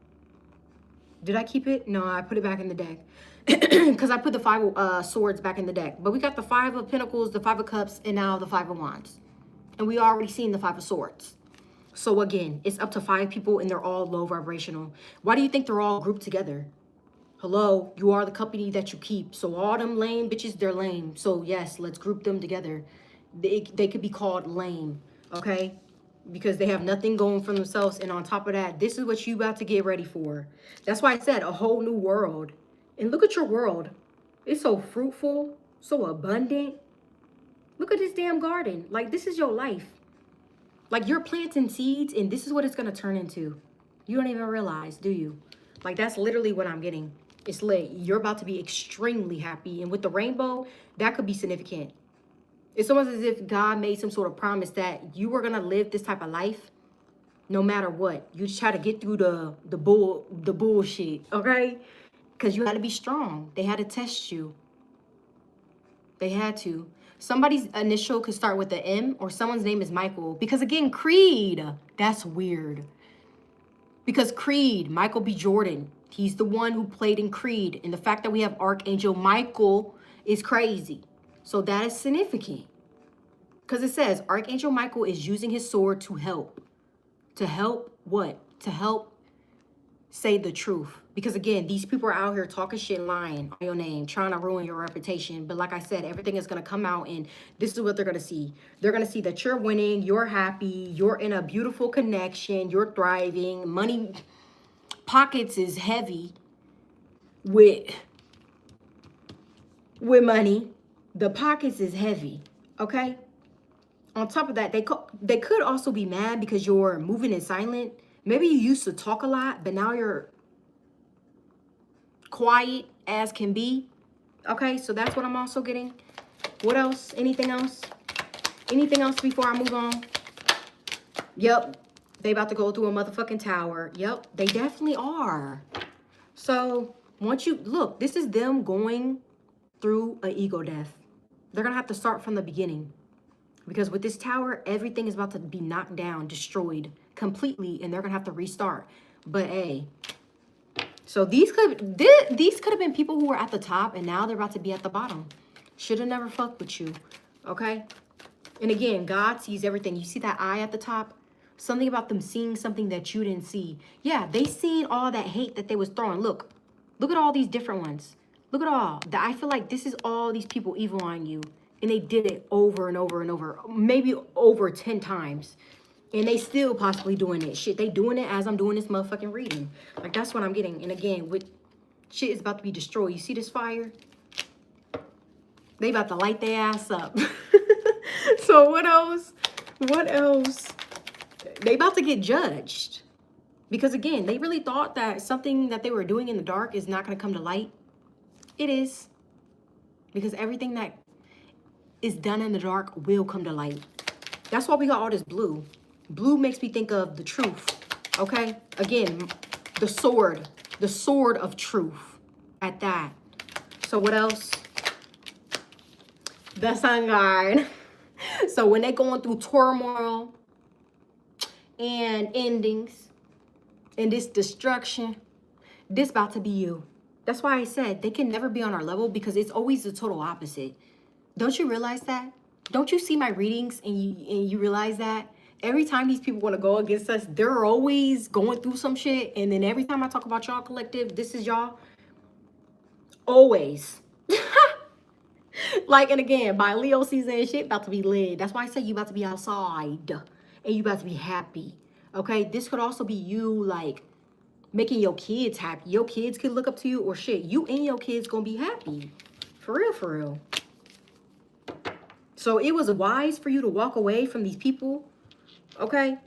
Did I keep it? No, I put it back in the deck. Because I put the 5 of Swords back in the deck. But we got the 5 of Pentacles, the 5 of Cups, and now the 5 of Wands. And we already seen the 5 of Swords. So again, it's up to 5 people and they're all low vibrational. Why do you think they're all grouped together? Hello, you are the company that you keep. So all them lame bitches, they're lame. So yes, let's group them together. They could be called lame, okay? Because they have nothing going for themselves. And on top of that, this is what you about to get ready for. That's why I said a whole new world. And look at your world. It's so fruitful, so abundant. Look at this damn garden. Like, this is your life. Like, you're planting seeds and this is what it's going to turn into. You don't even realize, do you? Like, that's literally what I'm getting. It's lit. You're about to be extremely happy. And with the rainbow, that could be significant. It's almost as if God made some sort of promise that you were going to live this type of life no matter what. You just try to get through the bullshit, okay? Because you had to be strong. They had to test you. They had to. Somebody's initial could start with the M, or someone's name is Michael. Because again, Creed, that's weird. Because Creed, Michael B. Jordan, he's the one who played in Creed. And the fact that we have Archangel Michael is crazy. So that is significant. Because it says Archangel Michael is using his sword to help. To help what? To help say the truth. Because again, these people are out here talking shit, lying on your name, trying to ruin your reputation. But like I said, everything is going to come out and this is what they're going to see. They're going to see that you're winning, you're happy, you're in a beautiful connection, you're thriving. Money, pockets is heavy with money. The pockets is heavy, okay? On top of that, they could also be mad because you're moving in silent. Maybe you used to talk a lot, but now you're quiet as can be. Okay, so that's what I'm also getting. What else? Anything else? Anything else before I move on? Yep, they about to go through a motherfucking tower. Yep, they definitely are. So once you look, this is them going through an ego death. They're gonna have to start from the beginning, because with this tower, everything is about to be knocked down, destroyed completely, and they're gonna have to restart. But hey, so these could have been people who were at the top, and now they're about to be at the bottom. Should have never fucked with you. Okay. And again, God sees everything. You see that eye at the top? Something about them seeing something that you didn't see. Yeah, they seen all that hate that they was throwing. Look at all these different ones. Look at all. I feel like this is all these people evil on you. And they did it over and over and over. Maybe over 10 times. And they still possibly doing it. Shit, they doing it as I'm doing this motherfucking reading. Like, that's what I'm getting. And again, with shit is about to be destroyed. You see this fire? They about to light their ass up. So what else? What else? They about to get judged. Because again, they really thought that something that they were doing in the dark is not going to come to light. It is. Because everything that is done in the dark will come to light. That's why we got all this blue. Blue makes me think of the truth. Okay? Again, the sword of truth at that. So what else? The sun guard. So when they're going through turmoil and endings and this destruction, this about to be you. That's why I said they can never be on our level, because it's always the total opposite. Don't you realize that? Don't you see my readings and you realize that? Every time these people want to go against us, they're always going through some shit. And then every time I talk about y'all collective, this is y'all. Always. Like, and again, by Leo season and shit about to be lit. That's why I say you about to be outside and you about to be happy. Okay, this could also be you, like, making your kids happy. Your kids could look up to you, or shit, you and your kids gonna be happy. For real, for real. So it was wise for you to walk away from these people. Okay,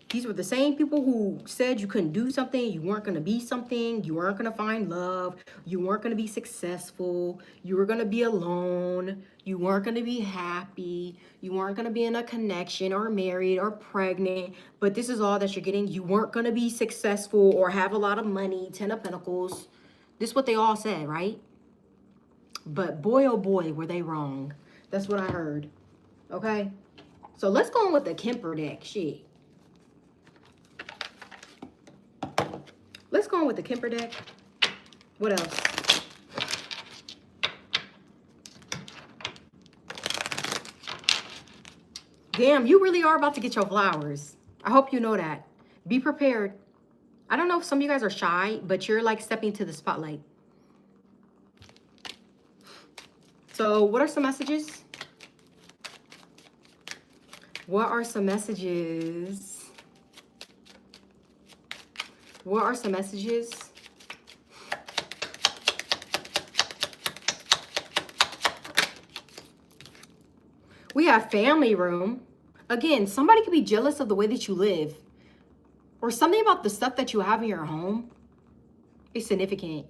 these were the same people who said you couldn't do something, you weren't going to be something, you weren't going to find love, you weren't going to be successful, you were going to be alone, you weren't going to be happy, you weren't going to be in a connection or married or pregnant, but this is all that you're getting. You weren't going to be successful or have a lot of money, 10 of Pentacles. This is what they all said, right? But boy, oh boy, were they wrong. That's what I heard. Okay? So let's go on with the Kemper deck. Shit. Let's go on with the Kemper deck. What else? Damn, you really are about to get your flowers. I hope you know that. Be prepared. I don't know if some of you guys are shy, but you're like stepping to the spotlight. So what are some messages? What are some messages? What are some messages? We have family room. Again, somebody could be jealous of the way that you live, or something about the stuff that you have in your home is significant.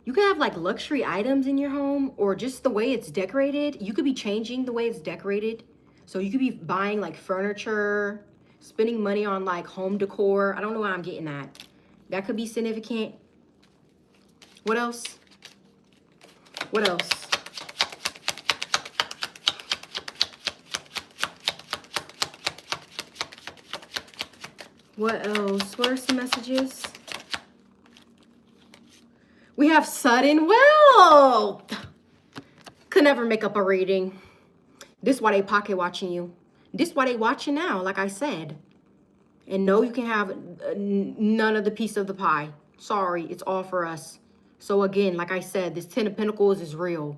You can have like luxury items in your home, or just the way it's decorated. You could be changing the way it's decorated. So you could be buying like furniture, spending money on like home decor. I don't know what I'm getting at. That could be significant. What else? What else? What else? What are some messages? We have sudden wealth. Could never make up a reading. This is why they pocket watching you. This is why they watching now, like I said. And no, you can have none of the piece of the pie. Sorry, it's all for us. So again, like I said, this 10 of Pentacles is real.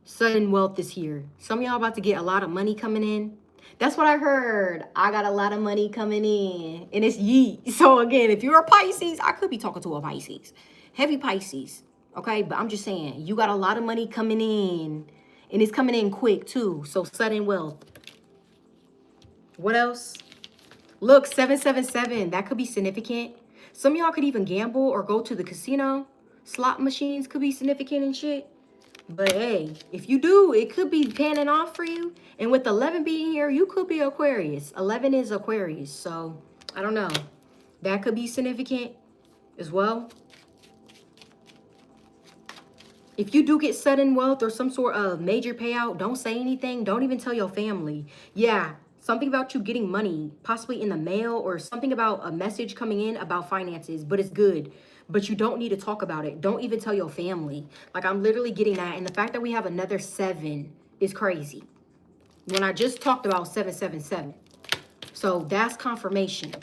Sudden wealth is here. Some of y'all about to get a lot of money coming in. That's what I heard. I got a lot of money coming in. And it's yeet. So again, if you're a Pisces, I could be talking to a Pisces. Heavy Pisces. Okay, but I'm just saying, you got a lot of money coming in. And it's coming in quick too. So sudden wealth. What else? Look, 777. That could be significant. Some of y'all could even gamble or go to the casino. Slot machines could be significant and shit. But hey, if you do, it could be panning off for you. And with 11 being here, you could be Aquarius. 11 is Aquarius. So, I don't know. That could be significant as well. If you do get sudden wealth or some sort of major payout, don't say anything. Don't even tell your family. Yeah, something about you getting money, possibly in the mail, or something about a message coming in about finances, but it's good. But you don't need to talk about it. Don't even tell your family. Like, I'm literally getting that. And the fact that we have another 7 is crazy. When I just talked about 777. So that's confirmation.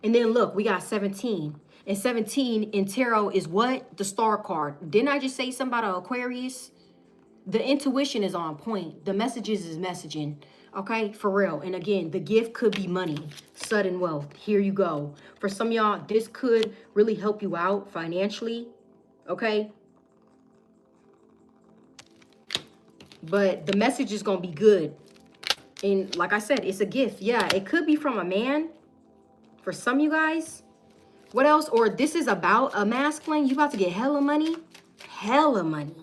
And then look, we got 17. And 17 in tarot is what? The star card. Didn't I just say something about an Aquarius? The intuition is on point. The messages is messaging. Okay, for real. And again, the gift could be money, sudden wealth. Here you go. For some of y'all, this could really help you out financially. Okay. But the message is going to be good. And like I said, it's a gift. Yeah, it could be from a man. For some of you guys. What else? Or this is about a masculine. You about to get hella money. Hella money.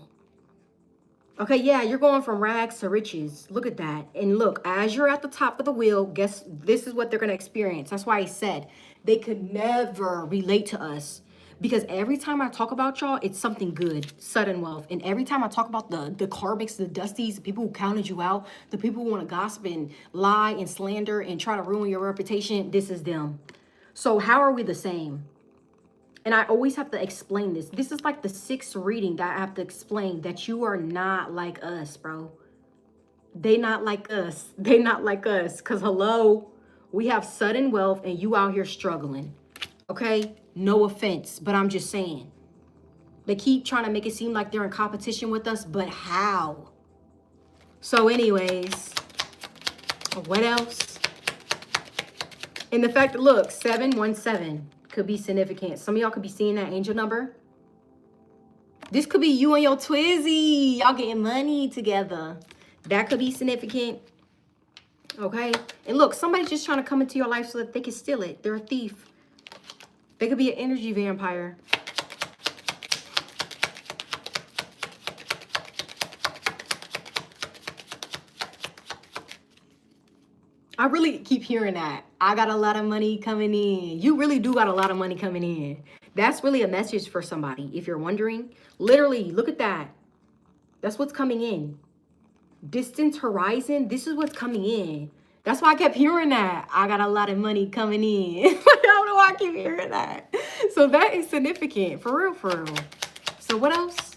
Okay, yeah, you're going from rags to riches. Look at that. And look, as you're at the top of the wheel, guess this is what they're going to experience. That's why I said they could never relate to us. Because every time I talk about y'all, it's something good, sudden wealth. And every time I talk about the karmics, the dusties, the people who counted you out, the people who want to gossip and lie and slander and try to ruin your reputation, this is them. So how are we the same? And I always have to explain this. This is like the 6th reading that I have to explain that you are not like us, bro. They not like us. They not like us. Because hello, we have sudden wealth and you out here struggling. Okay? No offense, but I'm just saying. They keep trying to make it seem like they're in competition with us, but how? So anyways, what else? And the fact that, look, 717 could be significant. Some of y'all could be seeing that angel number. This could be you and your twizzy. Y'all getting money together. That could be significant. Okay? And look, somebody's just trying to come into your life so that they can steal it. They're a thief. They could be an energy vampire. I really keep hearing that. I got a lot of money coming in. You really do got a lot of money coming in. That's really a message for somebody. If you're wondering, literally, look at that. That's what's coming in. Distant horizon. This is what's coming in. That's why I kept hearing that. I got a lot of money coming in. I don't know why I keep hearing that. So that is significant. For real, for real. So what else?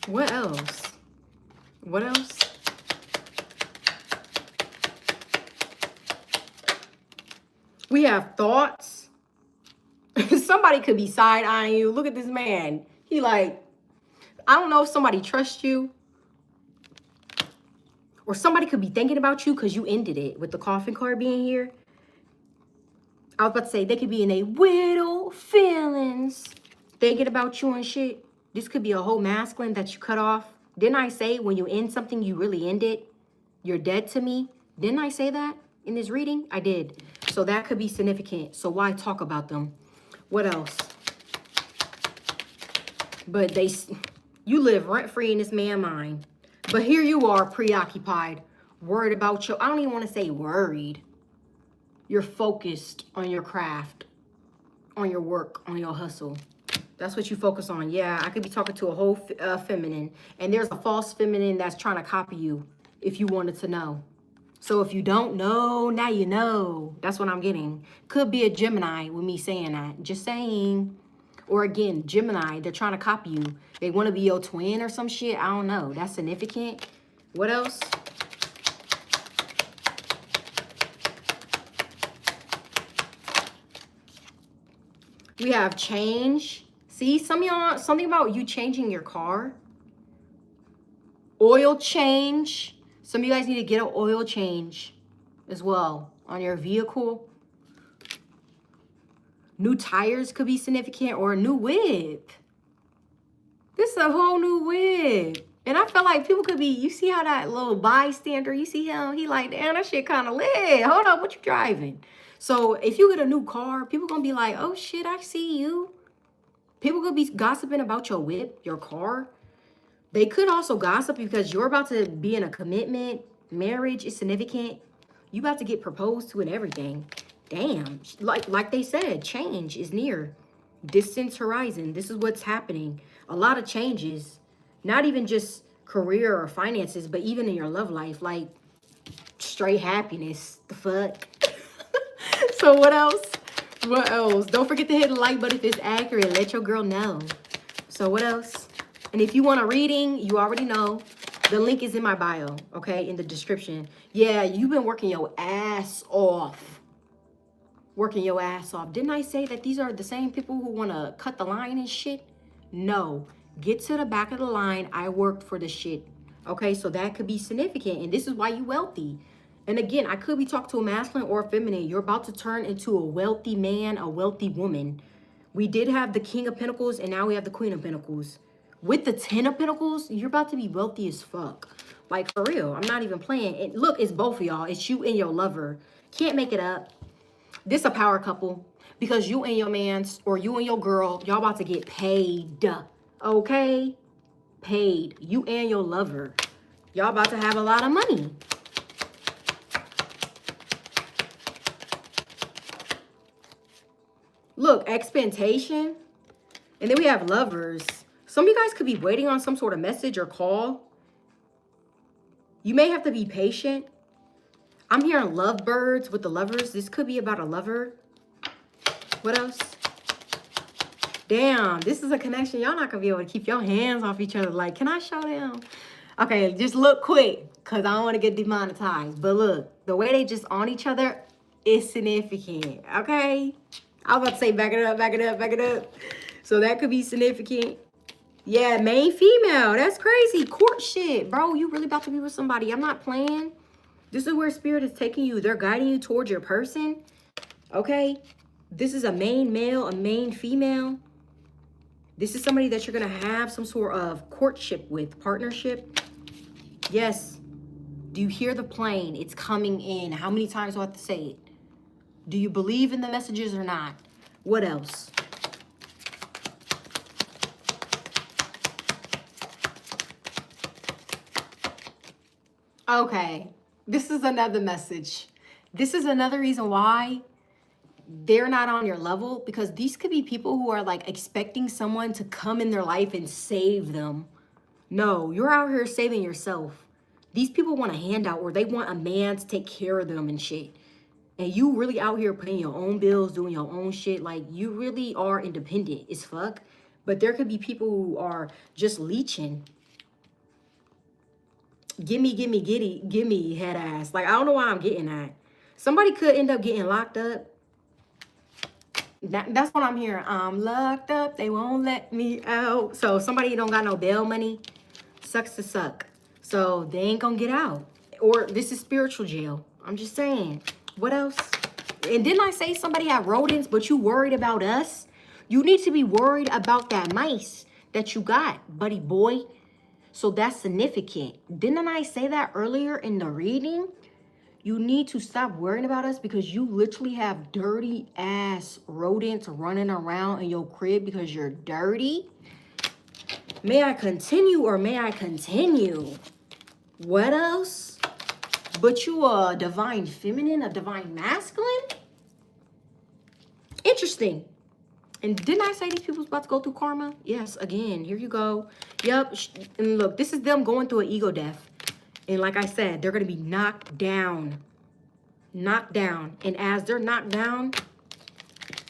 What else? What else? We have thoughts. Somebody could be side-eyeing you. Look at this man. He like, I don't know if somebody trusts you. Or somebody could be thinking about you because you ended it with the coffin card being here. I was about to say, they could be in a widow feelings. Thinking about you and shit. This could be a whole masculine that you cut off. Didn't I say when you end something, you really end it? You're dead to me. Didn't I say that in this reading? I did. So that could be significant. So why talk about them? What else? But you live rent-free in this man's mind. But here you are preoccupied, worried about I don't even want to say worried. You're focused on your craft, on your work, on your hustle. That's what you focus on. Yeah, I could be talking to a whole feminine. And there's a false feminine that's trying to copy you if you wanted to know. So if you don't know, now you know. That's what I'm getting. Could be a Gemini with me saying that. Just saying. Or again, Gemini, they're trying to copy you. They want to be your twin or some shit. I don't know. That's significant. What else? We have change. See, some of y'all, something about you changing your car. Oil change. Some of you guys need to get an oil change as well on your vehicle. New tires could be significant, or a new whip. This is a whole new whip. And I feel like people could be, you see how that little bystander, you see him, he like, damn, that shit kind of lit. Hold up, what you driving? So if you get a new car, people gonna be like, oh shit, I see you. People could be gossiping about your whip, your car. They could also gossip because you're about to be in a commitment. Marriage is significant. You about to get proposed to and everything. Damn, like they said, change is near. Distance horizon. This is what's happening. A lot of changes. Not even just career or finances, but even in your love life. Like, straight happiness. The fuck? So what else? What else? Don't forget to hit the like button if it's accurate. Let your girl know. So what else? And if you want a reading, you already know. The link is in my bio, okay? In the description. Yeah, you've been working your ass off. Working your ass off. Didn't I say that these are the same people who want to cut the line and shit? No. Get to the back of the line. I worked for the shit. Okay, so that could be significant. And this is why you wealthy. And again, I could be talking to a masculine or a feminine. You're about to turn into a wealthy man, a wealthy woman. We did have the King of Pentacles, and now we have the Queen of Pentacles. With the 10 of Pentacles, you're about to be wealthy as fuck. Like, for real. I'm not even playing. And look, it's both of y'all. It's you and your lover. Can't make it up. This a power couple. Because you and your man, or you and your girl, y'all about to get paid. Okay? Paid. You and your lover. Y'all about to have a lot of money. Look, expectation. And then we have lovers. Some of you guys could be waiting on some sort of message or call. You may have to be patient. I'm hearing lovebirds with the lovers. This could be about a lover. What else? Damn, this is a connection. Y'all not gonna be able to keep your hands off each other. Like, can I show them? Okay, just look quick, because I don't want to get demonetized. But look, the way they just on each other is significant, okay? I was about to say back it up, back it up, back it up. So that could be significant. Yeah, main female. That's crazy. Courtship. Bro, you really about to be with somebody. I'm not playing. This is where spirit is taking you. They're guiding you towards your person. Okay? This is a main male, a main female. This is somebody that you're going to have some sort of courtship with, partnership. Yes. Do you hear the plane? It's coming in. How many times do I have to say it? Do you believe in the messages or not? What else? Okay, this is another message. This is another reason why they're not on your level, because these could be people who are like expecting someone to come in their life and save them. No, you're out here saving yourself. These people want a handout, or they want a man to take care of them and shit. And you really out here paying your own bills, doing your own shit. Like, you really are independent as fuck. But there could be people who are just leeching. Gimme, gimme, gimme, head ass. Like, I don't know why I'm getting that. Somebody could end up getting locked up. That's what I'm hearing. I'm locked up. They won't let me out. So somebody don't got no bail money. Sucks to suck. So they ain't gonna get out. Or this is spiritual jail. I'm just saying. What else? And didn't I say somebody had rodents, but you worried about us? You need to be worried about that mice that you got, buddy boy. So that's significant. Didn't I say that earlier in the reading? You need to stop worrying about us, because you literally have dirty ass rodents running around in your crib because you're dirty. May I continue, or may I continue? What else? But you a divine feminine, a divine masculine? Interesting. And didn't I say these people's about to go through karma? Yes, again, here you go. Yep. And look, this is them going through an ego death. And like I said, they're going to be knocked down. Knocked down. And as they're knocked down,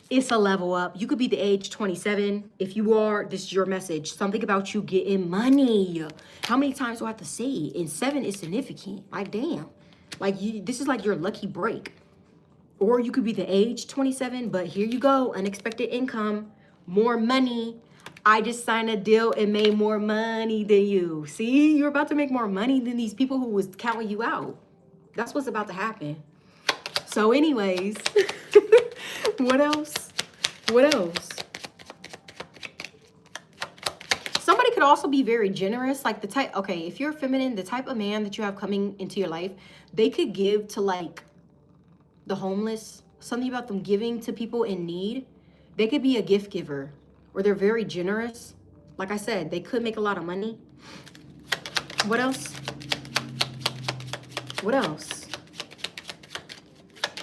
it's a level up. You could be the age 27. If you are, this is your message. Something about you getting money. How many times do I have to say it? And 7 is significant. Like, damn. Like, this is like your lucky break. Or you could be the age 27, but here you go. Unexpected income, more money. I just signed a deal and made more money than you. See, you're about to make more money than these people who was counting you out. That's what's about to happen. So anyways, what else? What else? Somebody could also be very generous, like the type, okay, if you're feminine, the type of man that you have coming into your life, they could give to like the homeless, something about them giving to people in need. They could be a gift giver, or they're very generous. Like I said, they could make a lot of money. What else? What else?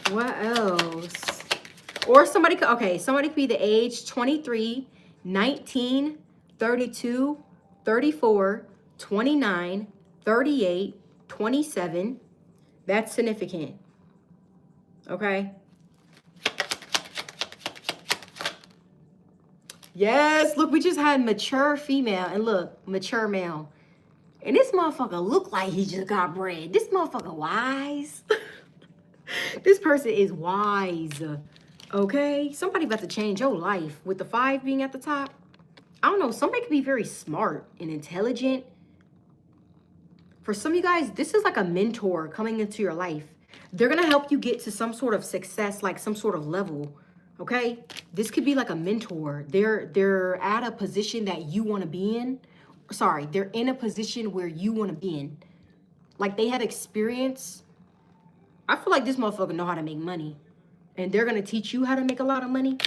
What else? Or somebody could, okay, somebody could be the age 23, 19, 32, 34, 29, 38, 27. That's significant. Okay? Yes, look, we just had mature female, and look, mature male. And this motherfucker look like he just got bread. This motherfucker wise. This person is wise. Okay? Somebody about to change your life. With the 5 being at the top. I don't know. Somebody could be very smart and intelligent. For some of you guys, this is like a mentor coming into your life. They're going to help you get to some sort of success, like some sort of level. Okay? This could be like a mentor. They're at a position that you want to be in. Sorry, they're in a position where you want to be in. Like they have experience. I feel like this motherfucker know how to make money. And they're going to teach you how to make a lot of money.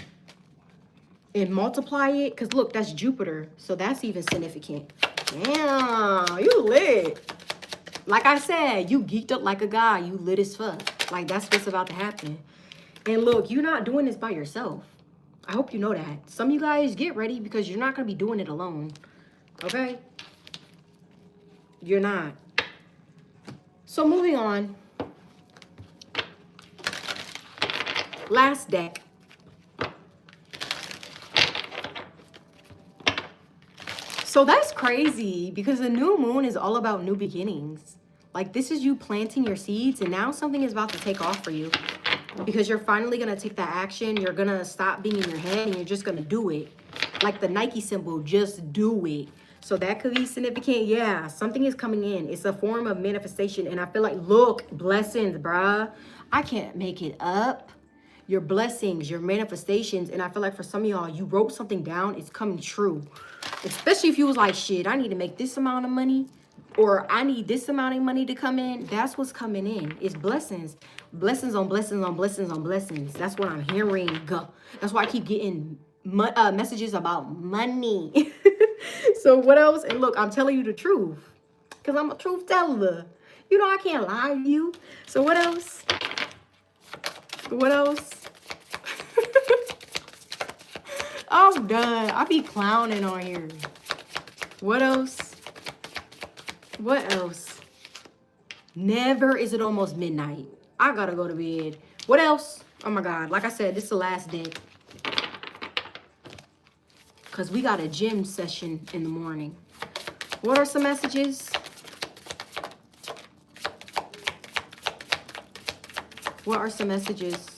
And multiply it. Because look, that's Jupiter. So that's even significant. Damn, you lit. Like I said, you geeked up like a guy. You lit as fuck. Like that's what's about to happen. And look, you're not doing this by yourself. I hope you know that. Some of you guys get ready because you're not going to be doing it alone. Okay? You're not. So moving on. Last deck. So that's crazy because the new moon is all about new beginnings. Like this is you planting your seeds and now something is about to take off for you. Because you're finally going to take that action. You're going to stop being in your head and you're just going to do it. Like the Nike symbol, just do it. So that could be significant. Yeah, something is coming in. It's a form of manifestation. And I feel like, look, blessings, bruh. I can't make it up. Your blessings, your manifestations. And I feel like for some of y'all, you wrote something down. It's coming true. Especially if you was like, shit, I need to make this amount of money. Or I need this amount of money to come in. That's what's coming in. It's blessings. Blessings on blessings on blessings on blessings. That's what I'm hearing. That's why I keep getting messages about money. So what else? And look, I'm telling you the truth. Because I'm a truth teller. You know I can't lie to you. So what else? What else? I'm done. I be clowning on here. What else? What else? Never is it almost midnight. I gotta go to bed. What else? Oh my God. Like I said, this is the last day. Because we got a gym session in the morning. What are some messages? What are some messages?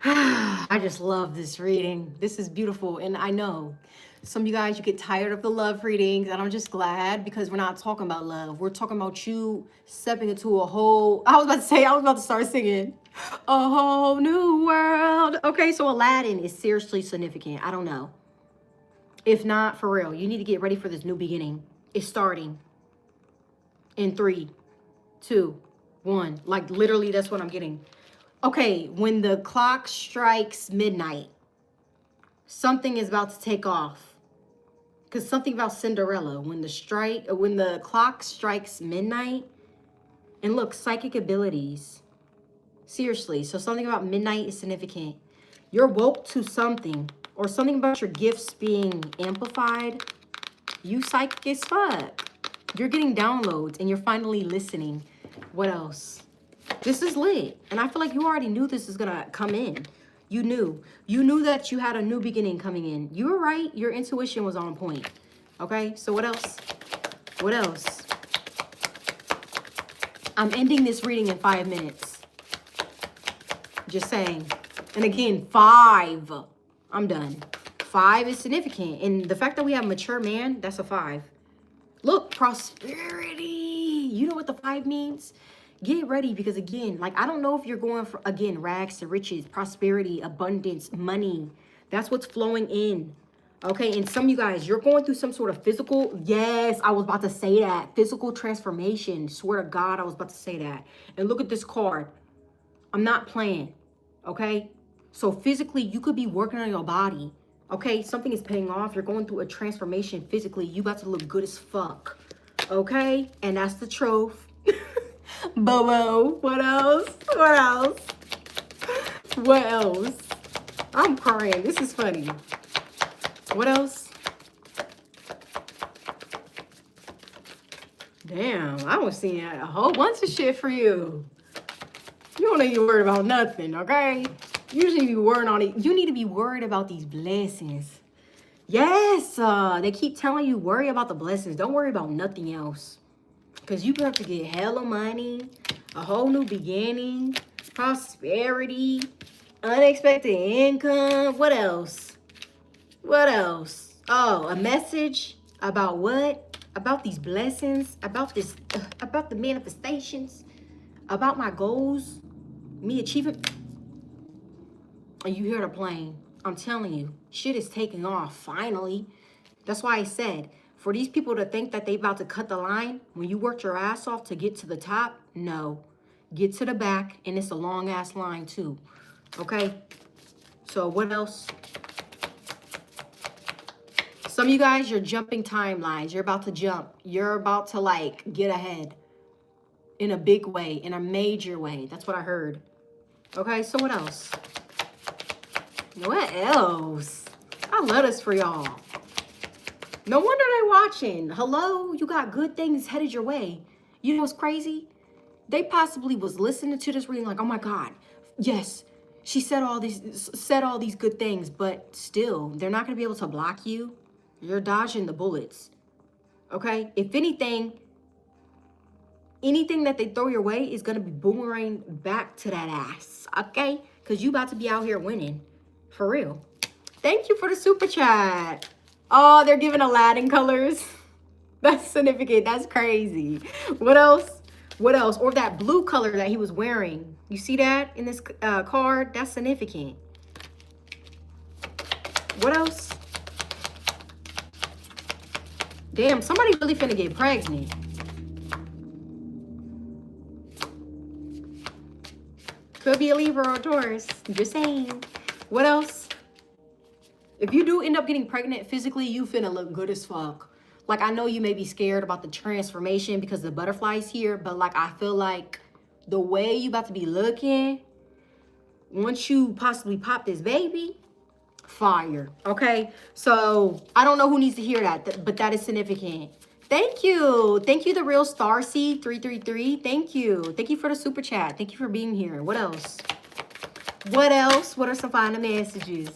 I just love this reading. This is beautiful. And I know some of you guys, you get tired of the love readings. And I'm just glad because we're not talking about love. We're talking about you stepping into a whole, I was about to start singing. A whole new world. Okay, so Aladdin is seriously significant. I don't know. If not, for real, you need to get ready for this new beginning. It's starting in 3, 2, 1. Like literally, that's what I'm getting. Okay, when the clock strikes midnight, something is about to take off. Because something about Cinderella, when the clock strikes midnight, and look, psychic abilities. Seriously, so something about midnight is significant. You're woke to something, or something about your gifts being amplified. You psychic as fuck. You're getting downloads, and you're finally listening. What else? This is lit. And I feel like you already knew this is going to come in. You knew. You knew that you had a new beginning coming in. You were right. Your intuition was on point. Okay, so what else? What else? I'm ending this reading in 5 minutes. Just saying. And again, 5. I'm done. 5 is significant. And the fact that we have mature man, that's a 5. Look, prosperity. You know what the 5 means? Get ready because, again, like, I don't know if you're going for, again, rags to riches, prosperity, abundance, money. That's what's flowing in. Okay, and some of you guys, you're going through some sort of physical, yes, I was about to say that. Physical transformation. Swear to God, I was about to say that. And look at this card. I'm not playing, okay? So physically, you could be working on your body, okay? Something is paying off. You're going through a transformation physically. You about to look good as fuck, okay? And that's the truth. Bobo, what else? What else? What else? I'm crying. This is funny. What else? Damn, I was seeing a whole bunch of shit for you. You don't need to be worried about nothing, okay? You just need to be worried on it. You need to be worried about these blessings. Yes, they keep telling you worry about the blessings. Don't worry about nothing else. Because you're going to get hella money, a whole new beginning, prosperity, unexpected income. What else? What else? Oh, a message about what? About these blessings, about this, about the manifestations, about my goals, me achieving. And you hear the plane. I'm telling you, shit is taking off finally. That's why I said, for these people to think that they about to cut the line, when you worked your ass off to get to the top, no. Get to the back, and it's a long ass line too. Okay? So what else? Some of you guys, you're jumping timelines. You're about to jump. You're about to like get ahead in a big way, in a major way. That's what I heard. Okay, so what else? What else? I love this for y'all. No wonder they're watching. Hello, you got good things headed your way. You know what's crazy? They possibly was listening to this reading like, oh my God, yes, she said all these good things, but still, they're not gonna be able to block you. You're dodging the bullets. Okay? If anything that they throw your way is gonna be boomerang back to that ass. Okay? Because you about to be out here winning. For real. Thank you for the super chat. Oh, they're giving Aladdin colors. That's significant. That's crazy. What else? What else? Or that blue color that he was wearing. You see that in this card? That's significant. What else? Damn, somebody really finna get pregnant. Could be a Libra or a Taurus. Just saying. What else? If you do end up getting pregnant physically, you finna look good as fuck. Like, I know you may be scared about the transformation because the butterfly's here, but like, I feel like the way you about to be looking, once you possibly pop this baby, fire. Okay? So, I don't know who needs to hear that, but that is significant. Thank you. Thank you, the real Starseed 333. Thank you. Thank you for the super chat. Thank you for being here. What else? What else? What are some final messages?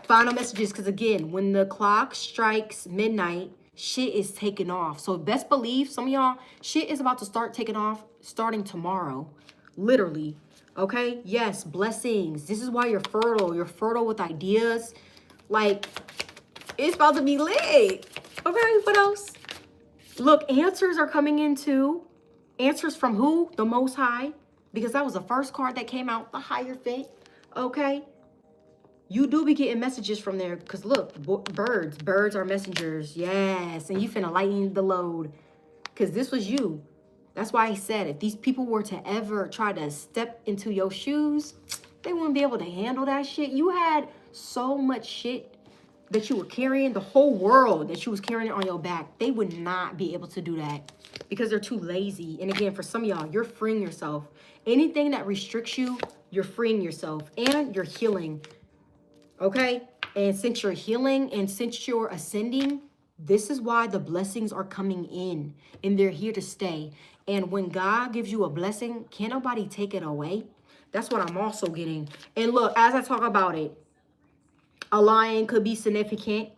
Final messages, because again, when the clock strikes midnight, shit is taking off. So best believe, some of y'all, shit is about to start taking off starting tomorrow. Literally. Okay? Yes, blessings. This is why you're fertile. You're fertile with ideas. Like, it's about to be lit. Okay, what else? Look, answers are coming in too. Answers from who? The Most High. Because that was the first card that came out, the Hierophant. Okay? You do be getting messages from there. Because look, birds. Birds are messengers. Yes. And you finna lighten the load. Because this was you. That's why I said if these people were to ever try to step into your shoes, they wouldn't be able to handle that shit. You had so much shit that you were carrying, the whole world that you was carrying on your back. They would not be able to do that because they're too lazy. And again, for some of y'all, you're freeing yourself. Anything that restricts you, you're freeing yourself and you're healing. Okay? And since you're healing and since you're ascending, this is why the blessings are coming in and they're here to stay. And when God gives you a blessing, can't nobody take it away. That's what I'm also getting. And look, as I talk about it, a lion could be significant,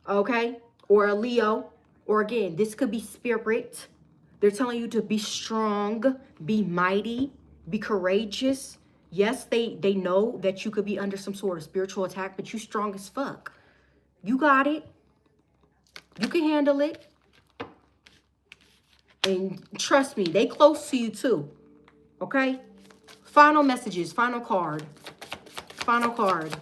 okay? Or a Leo. Or again, this could be spirit. They're telling you to be strong, be mighty, be courageous. Yes, they know that you could be under some sort of spiritual attack, but you strong as fuck. You got it. You can handle it. And trust me, they close to you too. Okay? Final messages, final card. Final card.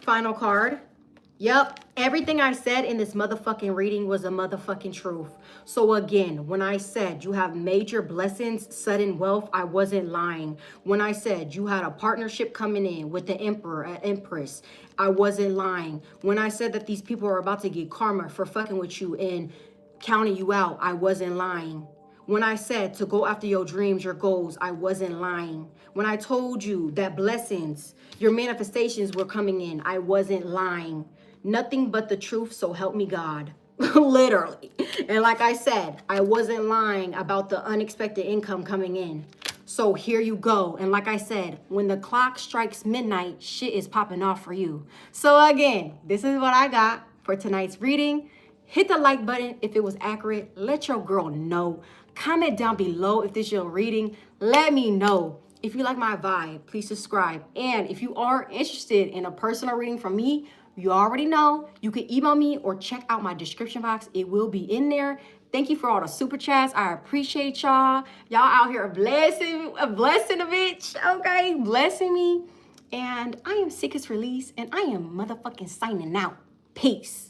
Final card. Yep, everything I said in this motherfucking reading was a motherfucking truth. So again, when I said you have major blessings, sudden wealth, I wasn't lying. When I said you had a partnership coming in with the emperor, an empress, I wasn't lying. When I said that these people are about to get karma for fucking with you and counting you out, I wasn't lying. When I said to go after your dreams, your goals, I wasn't lying. When I told you that blessings, your manifestations were coming in, I wasn't lying. Nothing but the truth, so help me God. Literally. And like I said, I wasn't lying about the unexpected income coming in. So here you go. And like I said, when the clock strikes midnight, shit is popping off for you. So again, this is what I got for tonight's reading. Hit the like button if it was accurate. Let your girl know. Comment down below if this is your reading. Let me know. If you like my vibe, please subscribe. And if you are interested in a personal reading from me, you already know you can email me or check out my description box. It will be in there. Thank you for all the super chats. I appreciate y'all. Y'all out here blessing a bitch, okay? Blessing me. And I am Sick as Release, and I am motherfucking signing out. Peace.